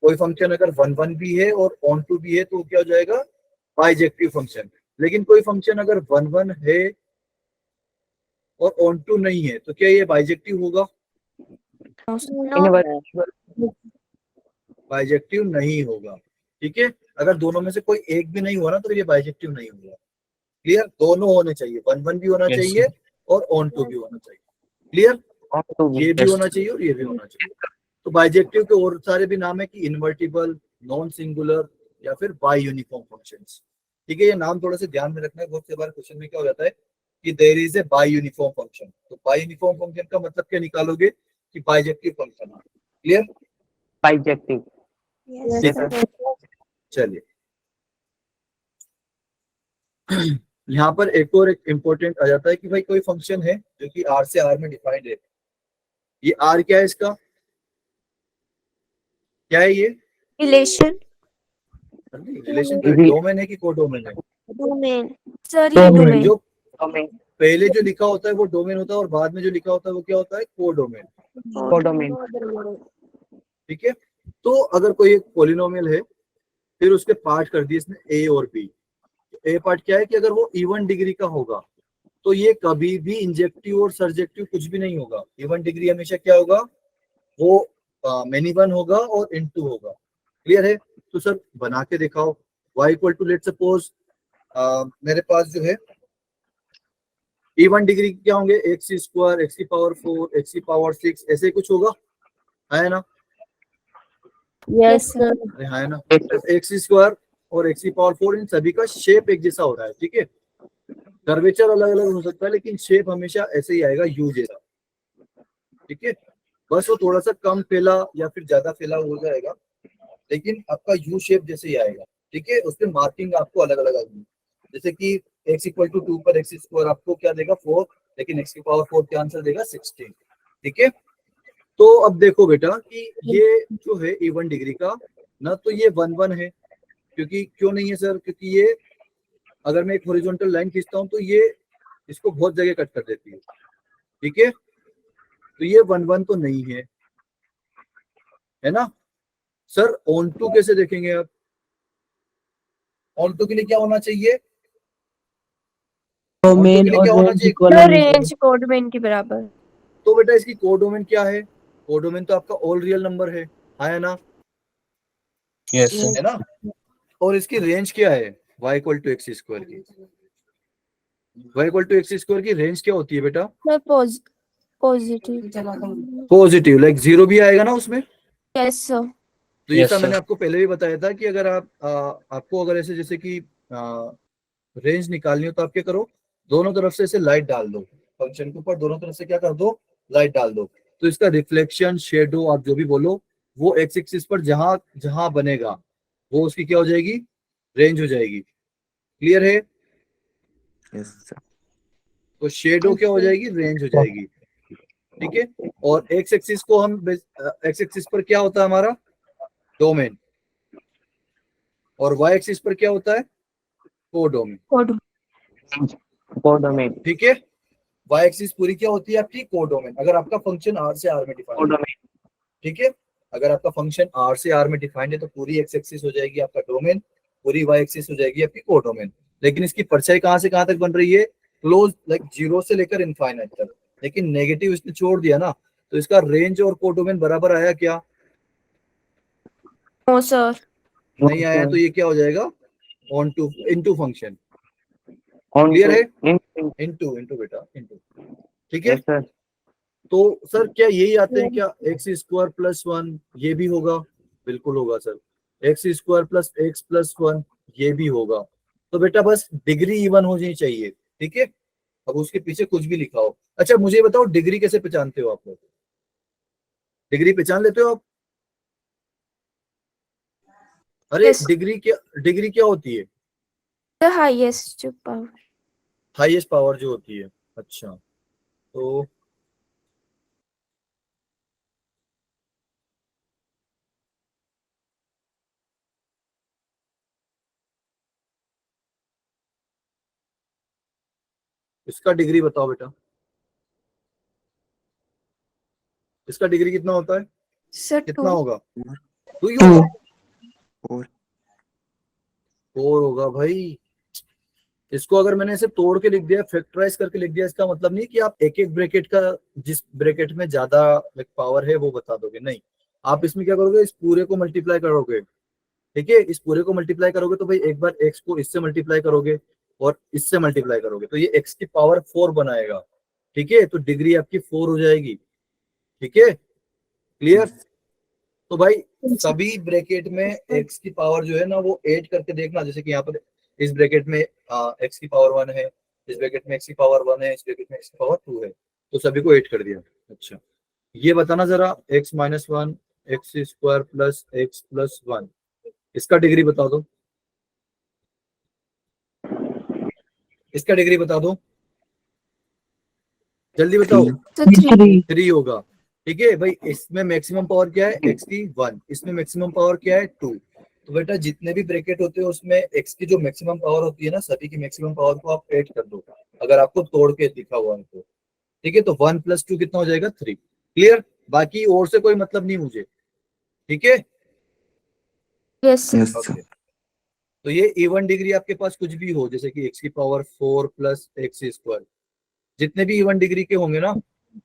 कोई फंक्शन अगर वन वन भी है और ऑन टू भी है तो क्या हो जाएगा? Bijective function. लेकिन कोई फंक्शन अगर वन वन है और ऑन टू नहीं है तो क्या ये बाइजेक्टिव होगा? no, बाइजेक्टिव नहीं होगा। ठीक है, अगर दोनों में से कोई एक भी नहीं हुआ ना तो ये बाइजेक्टिव नहीं होगा। क्लियर? दोनों होने चाहिए, वन वन भी होना चाहिए और ऑन टू भी होना चाहिए। क्लियर? ऑन टू भी। ये भी होना चाहिए और ये भी होना चाहिए। तो बाइजेक्टिव के और सारे भी नाम है कि इन्वर्टिबल, नॉन सिंगुलर, या फिर बाई यूनिफॉर्म फंक्शंस। ठीक है, ये नाम थोड़ा सा ध्यान में रखना है। बहुत से बार क्वेश्चन में क्या हो जाता है कि there is a bi uniform function. तो बाई यूनिफॉर्म फंक्शन का मतलब क्या निकालोगे? कि बाइजेक्टिव फंक्शन है। Clear? Bijective. yes Yes, sir, sir. चलिए यहाँ पर एक और एक इम्पोर्टेंट आ जाता है कि भाई कोई फंक्शन है जो कि आर से आर में डिफाइंड है। ये आर क्या है? इसका क्या है? ये रिलेशन रिलेशन Domain. डोमेन है कि कोडोमेन है? domain, सर ये Domain. डोमेन जो डोमेन। पहले जो लिखा होता है वो डोमेन होता है, और बाद में जो लिखा होता है वो क्या होता है? कोडोमेन। कोडोमेन। ठीक है, तो अगर कोई एक पॉलिनोमियल है, फिर उसके पार्ट कर दिए इसने ए और बी। ए पार्ट क्या है कि अगर वो इवन डिग्री का होगा तो ये कभी भी इंजेक्टिव और सरजेक्टिव कुछ भी नहीं होगा। इवन डिग्री हमेशा क्या होगा? वो मेनी वन होगा और इनटू होगा। क्लियर है? तो सर बना के दिखाओ। y equal to let suppose मेरे पास जो है इवन डिग्री क्या होंगे? एक्स स्क्वायर, एक्स की पावर 4, एक्स की पावर 6, ऐसे कुछ होगा, है ना? yes sir, अरे हाँ है ना? तो एक्स स्क्वायर और एक्स की पावर 4 इन सभी का शेप एक जैसा हो रहा है। ठीक है, कर्वेचर अलग अलग हो सकता है लेकिन शेप हमेशा ऐसे ही आएगा, यू जैसा। ठीक है, बस वो थोड़ा सा कम फैला या फिर ज्यादा फैला हो जाएगा, लेकिन आपका यू शेप जैसे ही आएगा। ठीक है, उसमें मार्किंग आपको अलग अलग आएगी। जैसे कि एक्स इक्वल टू 2 पर एक्स स्क्वायर आपको क्या देगा? 4, लेकिन एक्स की पावर 4 क्या आंसर देगा? 16। ठीक है, तो अब देखो बेटा कि ये जो है इवन डिग्री का ना, तो ये वन वन है। क्योंकि क्यों नहीं है सर? क्योंकि ये अगर मैं एक हॉरिजॉन्टल लाइन खींचता हूं तो ये इसको बहुत जगह कट कर देती है। ठीक है, तो ये वन वन तो नहीं है ना सर? ऑन टू कैसे देखेंगे आप? ऑन टू के लिए क्या होना चाहिए? डोमेन क्या और होना रेंज चाहिए? इक्वल सर होनी चाहिए। रेंज कोडमेन के बराबर। तो बेटा इसकी कोडोमेन क्या है? कोडोमेन तो आपका ऑल रियल नंबर है ना? यस है ना? और इसकी रेंज क्या है? y equal to x square की, y equal to x square की रेंज क्या होती है बेटा? Sir positive. Positive, like zero भी आएगा ना उसमें। Yes sir. तो ये Yes, सब sir. मैंने आपको पहले भी बताया था कि अगर आप आपको अगर ऐसे जैसे कि रेंज निकालनी हो तो आप क्या करो, दोनों तरफ से ऐसे लाइट डाल दो, फंक्शन के ऊपर दोनों तरफ से क्या कर दो, लाइट डाल दो। तो इसका रिफ्लेक्शन, शेडो, आप जो भी बोलो, वो एक्स एक्सिस पर जहां जहां बनेगा वो उसकी क्या हो जाएगी, रेंज हो जाएगी। क्लियर है? Yes sir. तो शेडो क्या हो जाएगी, रेंज हो जाएगी। ठीक है। और एक्स एक्सिस को हम एक्स एक्सिस पर क्या होता है हमारा, डोमेन, और वाई एक्सिस पर क्या होता है, कोडोमेन। कोडोमेन। ठीक है। वाई एक्सिस पूरी क्या होती है आपकी, कोडोमेन, अगर आपका फंक्शन आर से आर में डिफाइंड है। कोडोमेन। ठीक है। अगर आपका फंक्शन आर से आर में डिफाइंड है तो पूरी एक्स एक्सिस हो जाएगी आपका डोमेन, पूरी वाई एक्सिस हो जाएगी आपकी कोडोमेन। लेकिन इसकी परछाई कहां से कहां तक बन रही है, क्लोज, लाइक जीरो से लेकर इनफाइनाइट तक। लेकिन नेगेटिव इसने छोड़ दिया ना, तो इसका रेंज और कोडोमेन बराबर आया क्या? No sir. नहीं आया। तो ये क्या हो जाएगा, onto into function. Clear है? इनटू इनटू बेटा, इनटू। ठीक है। Yes sir. तो सर क्या यही आते हैं क्या, एक्स स्क्वायर प्लस वन, ये भी होगा? बिल्कुल होगा sir. X square plus x plus one, ये भी होगा। तो बेटा बस डिग्री इवन होनी चाहिए। ठीक है। अब उसके पीछे कुछ भी लिखा हो। अच्छा मुझे बताओ, डिग्री कैसे पहचानते हो आप लोग? डिग्री पहचान लेते हो आप? अरे Yes. डिग्री क्या होती है? The highest power. Highest power जो होती है। अच्छा, तो इसका डिग्री बताओ बेटा, इसका डिग्री कितना होता है, सर कितना 2। होगा? 2 ही होगा? 4। 4 होगा भाई। इसको अगर मैंने ऐसे तोड़ के लिख दिया, फैक्टराइज करके लिख दिया, इसका मतलब नहीं कि आप एक एक ब्रैकेट का, जिस ब्रैकेट में ज्यादा पावर है वो बता दोगे, नहीं। आप इसमें क्या करोगे, इस पूरे को मल्टीप्लाई करोगे। ठीक है। इस पूरे को मल्टीप्लाई करोगे तो भाई एक बार एक्स को इससे मल्टीप्लाई करोगे और इससे मल्टीप्लाई करोगे तो ये एक्स की पावर 4 बनाएगा। ठीक है। तो डिग्री आपकी 4 हो जाएगी। ठीक है। क्लियर? तो भाई सभी ब्रैकेट में एक्स की पावर जो है ना वो ऐड करके देखना, जैसे कि यहाँ पर इस ब्रैकेट में एक्स की पावर 1 है, इस ब्रैकेट में एक्स की पावर 1 है, इस ब्रैकेट में एक्स की पावर 2 है, तो सभी को ऐड कर दिया। अच्छा, ये बताना जरा, x minus 1 x square plus x plus 1, इसका डिग्री बता दो, इसका डिग्री बता दो, जल्दी बताओ। तो 3। 3 होगा। ठीक है भाई, इसमें मैक्सिमम पावर क्या है, एक्स की 1, इसमें मैक्सिमम पावर क्या है 2। तो बेटा जितने भी ब्रैकेट होते हैं उसमें एक्स की जो मैक्सिमम पावर होती है ना, सभी की मैक्सिमम पावर को आप ऐड कर दो, अगर आपको तोड़ के दिखा हुआ है तो। ठीक है। तो 1 + 2 कितना हो जाएगा, 3। क्लियर? बाकी और से कोई मतलब नहीं मुझे। ठीक है। Yes sir. Yes okay. Sir. तो ये इवन डिग्री आपके पास कुछ भी हो, जैसे कि एक्स की पावर 4 प्लस एक्स स्क्वायर, जितने भी इवन डिग्री के होंगे ना,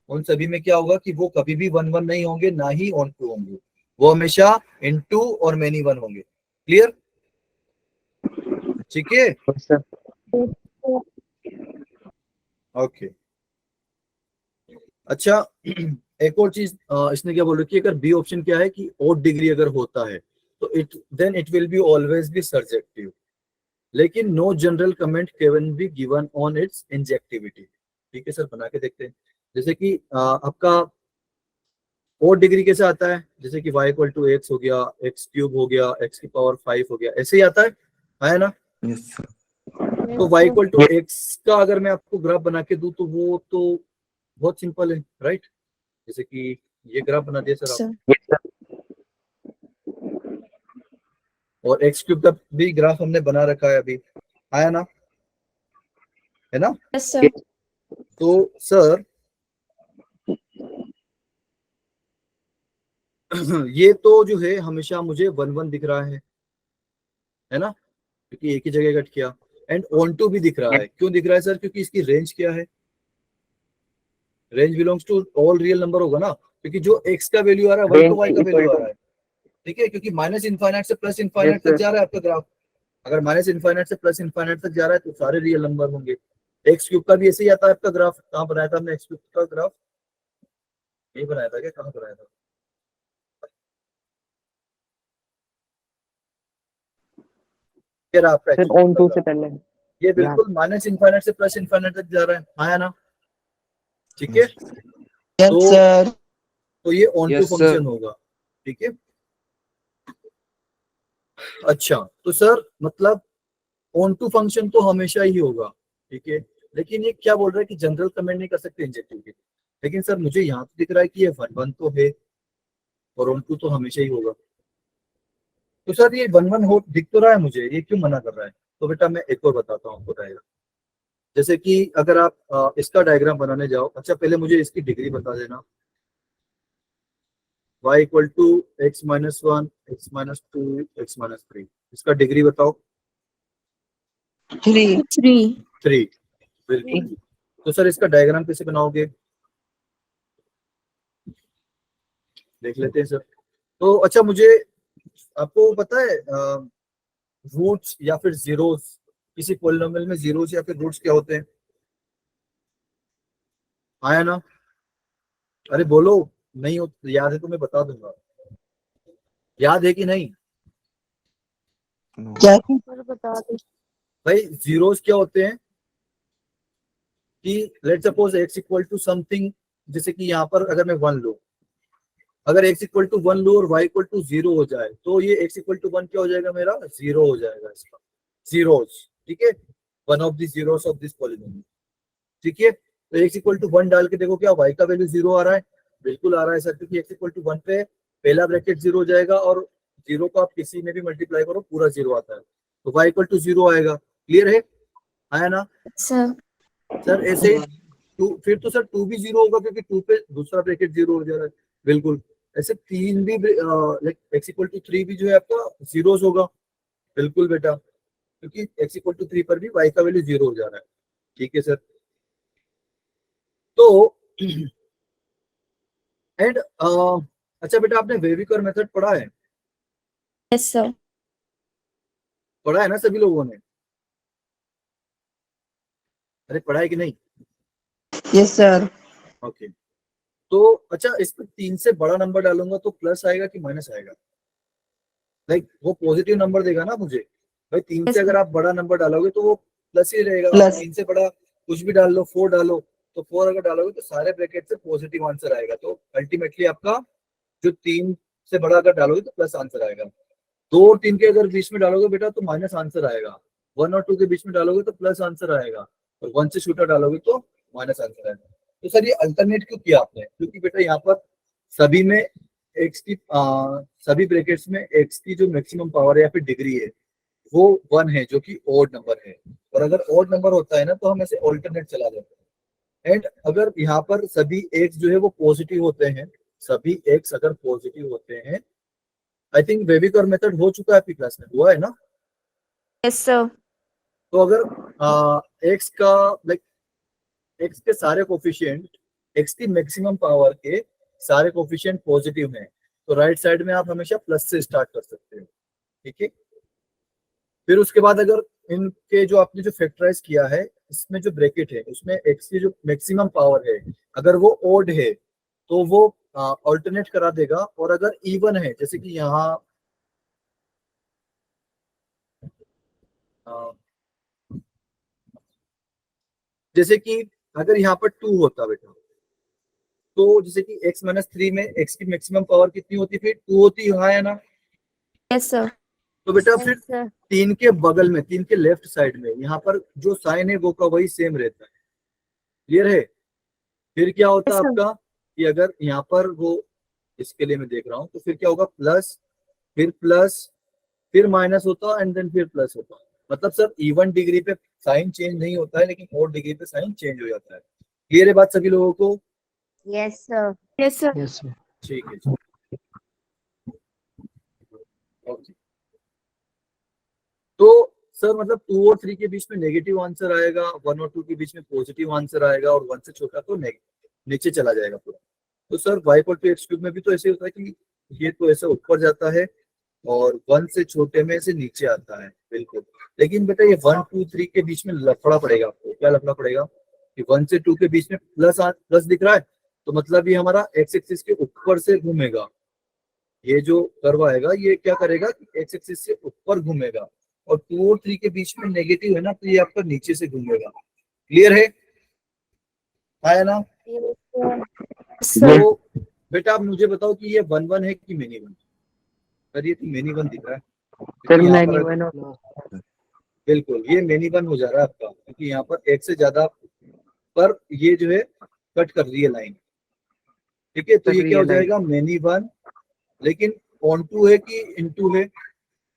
उन सभी में क्या होगा कि वो कभी भी 1 1 नहीं होंगे, ना ही ऑन टू होंगे, वो हमेशा इनटू और मेनी 1 होंगे। क्लियर? ठीक है। Yes sir. ओके। अच्छा, एक और चीज इसने क्या बोल रखी है, अगर बी ऑप्शन क्या है कि ओड डिग्री अगर होता है तो it will be always be surjective, लेकिन no general comment can be given on its injectivity. ठीक है सर, बना के देखते हैं। जैसे कि आपका और डिग्री कैसे आता है, जैसे कि y = x हो गया, x³ हो गया, x की पावर 5 हो गया, ऐसे ही आता है ना? Yes sir. तो y = x का अगर मैं आपको ग्राफ बना के दूं तो वो तो बहुत सिंपल है, राइट? जैसे कि ये ग्राफ बना दिया सर आप, यस सर। और x³ का भी ग्राफ हमने बना रखा है अभी, आया ना, है ना? Yes sir. तो सर ये तो जो है हमेशा मुझे 1 1 दिख रहा है ना, क्योंकि एक ही जगह कट किया। एंड ऑन टू भी दिख रहा है, क्यों दिख रहा है सर? क्योंकि इसकी रेंज क्या है, range belongs to all real number होगा ना, क्योंकि जो x का वैल्यू आ रहा है वही तो y का वैल्यू आ रहा है। ठीक है, क्योंकि -∞ से +∞ Yes, तक sir. जा रहा है आपका ग्राफ। अगर माइनस इनफाइनाइट से प्लस इनफाइनाइट तक जा रहा है तो सारे रियल नंबर होंगे। एक्स क्यूब का भी ऐसे ही आता है आपका ग्राफ। कहाँ बनाया था हमने एक्स क्यूब का ग्राफ? यही बनाया था क्या? कहाँ बनाया था? ये रहा आपका सर x ऑन टू का से graph। पहले ये बिल्कुल माइनस इनफाइनाइट से प्लस इनफाइनाइट तक जा रहा है, आया ना? ठीक है, यस तो सर। तो ये onto Yes, sir. Function होगा। ठीक है, अच्छा तो सर मतलब ऑन टू फंक्शन तो हमेशा ही होगा। ठीक है, लेकिन ये क्या बोल रहा है कि जनरल कमेंट नहीं कर सकते इंजेक्टिव के। लेकिन सर मुझे यहाँ तो दिख रहा है कि ये 1 1 तो है और ऑन टू तो हमेशा ही होगा। तो सर ये 1 1 हो दिख तो रहा है मुझे, ये क्यों मना कर रहा है? तो बेटा मैं एक और बताता हूँ आपको डायग्राम। जैसे कि अगर आप इसका डायग्राम बनाने जाओ, अच्छा पहले मुझे इसकी डिग्री बता देना। y equal to x minus 1, x minus 2, x minus 3, इसका डिग्री बताओ। 3. 3. 3, बिल्कुल। तो सर इसका डायग्राम कैसे बनाओगे? देख लेते हैं सर। तो अच्छा मुझे आपको पता है रूट्स या फिर जीरोस, किसी पॉलिनोमियल में जीरोस या फिर रूट्स क्या होते हैं? आया ना? अरे बोलो, नहीं हो याद है तो मैं बता दूंगा। याद है कि नहीं? क्या? और बता दो। भाई जीरोस क्या होते हैं कि let suppose x equal to something, जैसे कि यहाँ पर अगर मैं 1 लूं, अगर x इक्वल टू 1 लूं और y इक्वल टू 0 हो जाए तो ये x इक्वल टू 1 क्या हो जाएगा? मेरा 0 हो जाएगा इसका। जीरोस, ठीक है, one of the zeros of this polynomial. ठीक है, तो x इक्वल टू 1 डाल के देखो क्या y का वैल्यू 0 आ रहा है? बिल्कुल आ रहा है सर, क्योंकि x इक्वल टू 1 पे पहला ब्रैकेट 0 हो जाएगा और 0 को आप किसी में भी मल्टीप्लाई करो पूरा 0 आता है, तो y इक्वल टू 0 आएगा। क्लियर है? आया ना Sir. सर? ऐसे टू, फिर तो सर 2 भी 0 होगा क्योंकि 2 पे दूसरा ब्रैकेट 0 हो जा रहा है। बिल्कुल ऐसे 3 भी लाइक x इक्वल टू 3 भी जो है आपका जीरोस होगा। बिल्कुल बेटा, क्योंकि x इक्वल टू 3 पर भी y का वैल्यू 0 हो जा रहा है। ठीक है सर, तो एंड अच्छा बेटा आपने वेविकर मेथड पढ़ा है? Yes, sir. पढ़ा है ना सभी लोगों ने? अरे पढ़ा है कि नहीं? Yes sir. ओके, तो अच्छा इस पर 3 से बड़ा नंबर डालूंगा तो प्लस आएगा कि माइनस आएगा? लाइक वो पॉजिटिव नंबर देगा ना मुझे। भाई 3 से Yes, अगर आप बड़ा नंबर डालोगे तो वो प्लस ही रहेगा। प्लस। 3 से बड़ा कुछ भी डाल लो, 4 डालो, तो 4 अगर डालोगे तो सारे ब्रैकेट से पॉजिटिव आंसर आएगा। तो अल्टीमेटली आपका जो 3 से बड़ा अगर डालोगे तो प्लस आंसर आएगा। 2 और 3 के अगर बीच में डालोगे बेटा तो माइनस आंसर आएगा। 1 और 2 के बीच में डालोगे तो प्लस आंसर आएगा, और 1 से छोटा डालोगे तो माइनस आंसर आएगा। तो सर ये अल्टरनेट क्यों किया आपने? क्योंकि बेटा यहाँ पर सभी में एक्स की सभी ब्रैकेट्स में एक्स की जो मैक्सिमम पावर है या फिर डिग्री है वो 1 है, जो कि ऑड नंबर है। और अगर ऑड नंबर होता है ना तो हम ऐसे ऑल्टरनेट चला देते हैं। एंड अगर यहाँ पर सभी एक्स जो है वो पॉजिटिव होते हैं, सभी एक्स अगर पॉजिटिव होते हैं, आई थिंक वेविकर मेथड हो चुका है आपकी क्लास में, हुआ है ना? Yes, sir. तो अगर एक्स का लाइक एक्स के सारे कोफिशिएंट, एक्स की मैक्सिमम पावर के सारे कोफिशिएंट पॉजिटिव हैं, तो राइट साइड में आप हमेशा प्लस से स्टार्ट कर सकते हो। ठीक है, फिर उसके बाद अगर इनके जो आपने जो फैक्टराइज किया है इसमें जो ब्रैकेट है उसमें एक्स की जो मैक्सिमम पावर है अगर वो ओड है तो वो ऑल्टरनेट करा देगा। और अगर इवन है, जैसे कि यहाँ जैसे कि अगर यहाँ पर 2 होता बेटा, तो जैसे कि x माइनस 3 में x की मैक्सिमम पावर कितनी होती? फिर 2 होती, हाँ या ना? Yes, sir. तो बेटा फिर Yes, sir. 3 के बगल में, 3 के लेफ्ट साइड में यहाँ पर जो साइन है वो का वही सेम रहता है। क्लियर है? फिर क्या होता Yes, sir. आपका कि अगर यहाँ पर वो, इसके लिए मैं देख रहा हूँ, तो फिर क्या होगा? प्लस फिर माइनस होता एंड देन फिर प्लस होता। मतलब सर इवन डिग्री पे साइन चेंज नहीं होता है, लेकिन ऑड डिग्री पे साइन चेंज हो जाता है। क्लियर है बात सभी लोगों को? Yes, sir. Yes, sir. Yes sir. ठीक है जी। ओके, तो सर मतलब 2 और 3 के बीच में नेगेटिव आंसर आएगा, 1 और 2 के बीच में पॉजिटिव आंसर आएगा, और 1 से छोटा तो नीचे चला जाएगा पूरा। तो sir y equal to x cube में भी तो ऐसे होता है कि ये तो ऐसे ऊपर जाता है और 1 से छोटे में से नीचे आता है, बिल्कुल। लेकिन बेटा ये 1 2 3 के बीच में लफड़ा पड़ेगा आपको। क्या लफड़ा पड़ेगा कि 1 से 2 के बीच में प्लस दिख रहा है, तो मतलब ये हमारा एक्स एक्सिस के ऊपर से घूमेगा। ये जो कर्व आएगा ये क्या करेगा कि एक्स एक्सिस से ऊपर घूमेगा, और 2 और 3 के बीच में नेगेटिव है ना, तो ये आपका नीचे से घूमेगा। क्लियर है? है ना? सर तो बेटा आप मुझे बताओ कि ये 1 1 है कि मेनी 1? सर ये तो मेनी 1 दिख रहा है। सर क्योंकि यहाँ मैनी पर वन बिल्कुल ये मेनी 1 हो जा रहा है आपका, क्योंकि यहाँ पर एक से ज्यादा पर ये जो है कट कर रही है लाइन। ठीक है, तो सर ये क्या हो real line। जाएगा मेनी 1, लेकिन ऑन टू है कि इनटू है?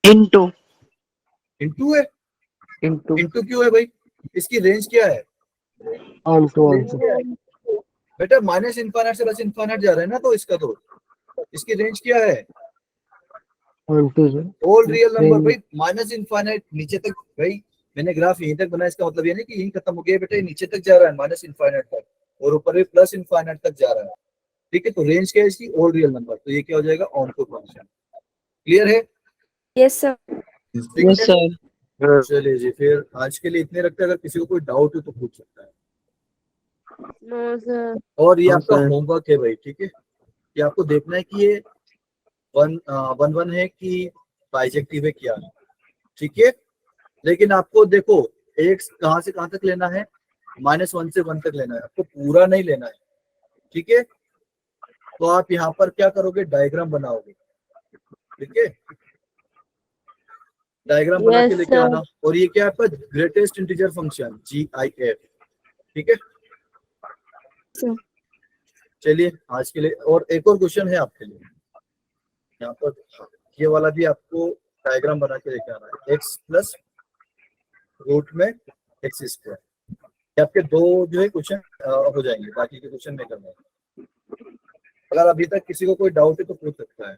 इंटू इनटू है। इंटू इनटू क्यों है भाई? इसकी रेंज क्या है? On to रेंज क्या है बेटा? माइनस इनफाइनाइट से प्लस इनफाइनाइट जा रहा है ना, तो इसका तो इसकी रेंज क्या है? on to sir. All real number Range- भाई। माइनस इनफाइनाइट नीचे तक भाई, मैंने ग्राफ यहीं तक बनाया, इसका मतलब ये नहीं कि यहीं खत्म हो गया बेटा, ये नीचे तक जा रहा है माइनस इनफाइनाइट तक, और ऊपर भी प्लस इनफाइनाइट तक जा रहा है। ठीक है, तो रेंज क्या है इसकी? All real number. तो ये क्या हो जाएगा? Onto function. क्लियर है? यस सर ठीक Yes है? sir. चलिए जी, फिर आज के लिए इतने रखते हैं। अगर किसी को कोई डाउट हो तो पूछ सकता है। No, sir. और ये हाँ, आपका सर। होमवर्क है भाई, ठीक है? ये आपको देखना है कि ये 1 है कि बाइजेक्टिव है क्या है। ठीक है, लेकिन आपको देखो एक कहां से कहां तक लेना है? -1 से 1 तक लेना है, आपको पूरा नहीं लेना है। ठीक है, तो आप यहाँ पर क्या करोगे? डायग्राम बनाओगे। ठीक है, डायग्राम बना के Yes, लेके sir. आना। और ये क्या है आपका? Greatest integer function GIF। ठीक है, सर चलिए आज के लिए और एक और क्वेश्चन है आपके लिए। यहाँ पर ये वाला भी आपको डायग्राम बना के लेके आना है। x प्लस रूट में एक्स स्क्वायर। ये आपके दो जो है क्वेश्चन हो जाएंगे, बाकी के क्वेश्चन में करना है। अगर अभी तक किसी को कोई डाउट है तो पूछ सकता है।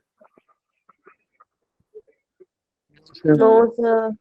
No, sir.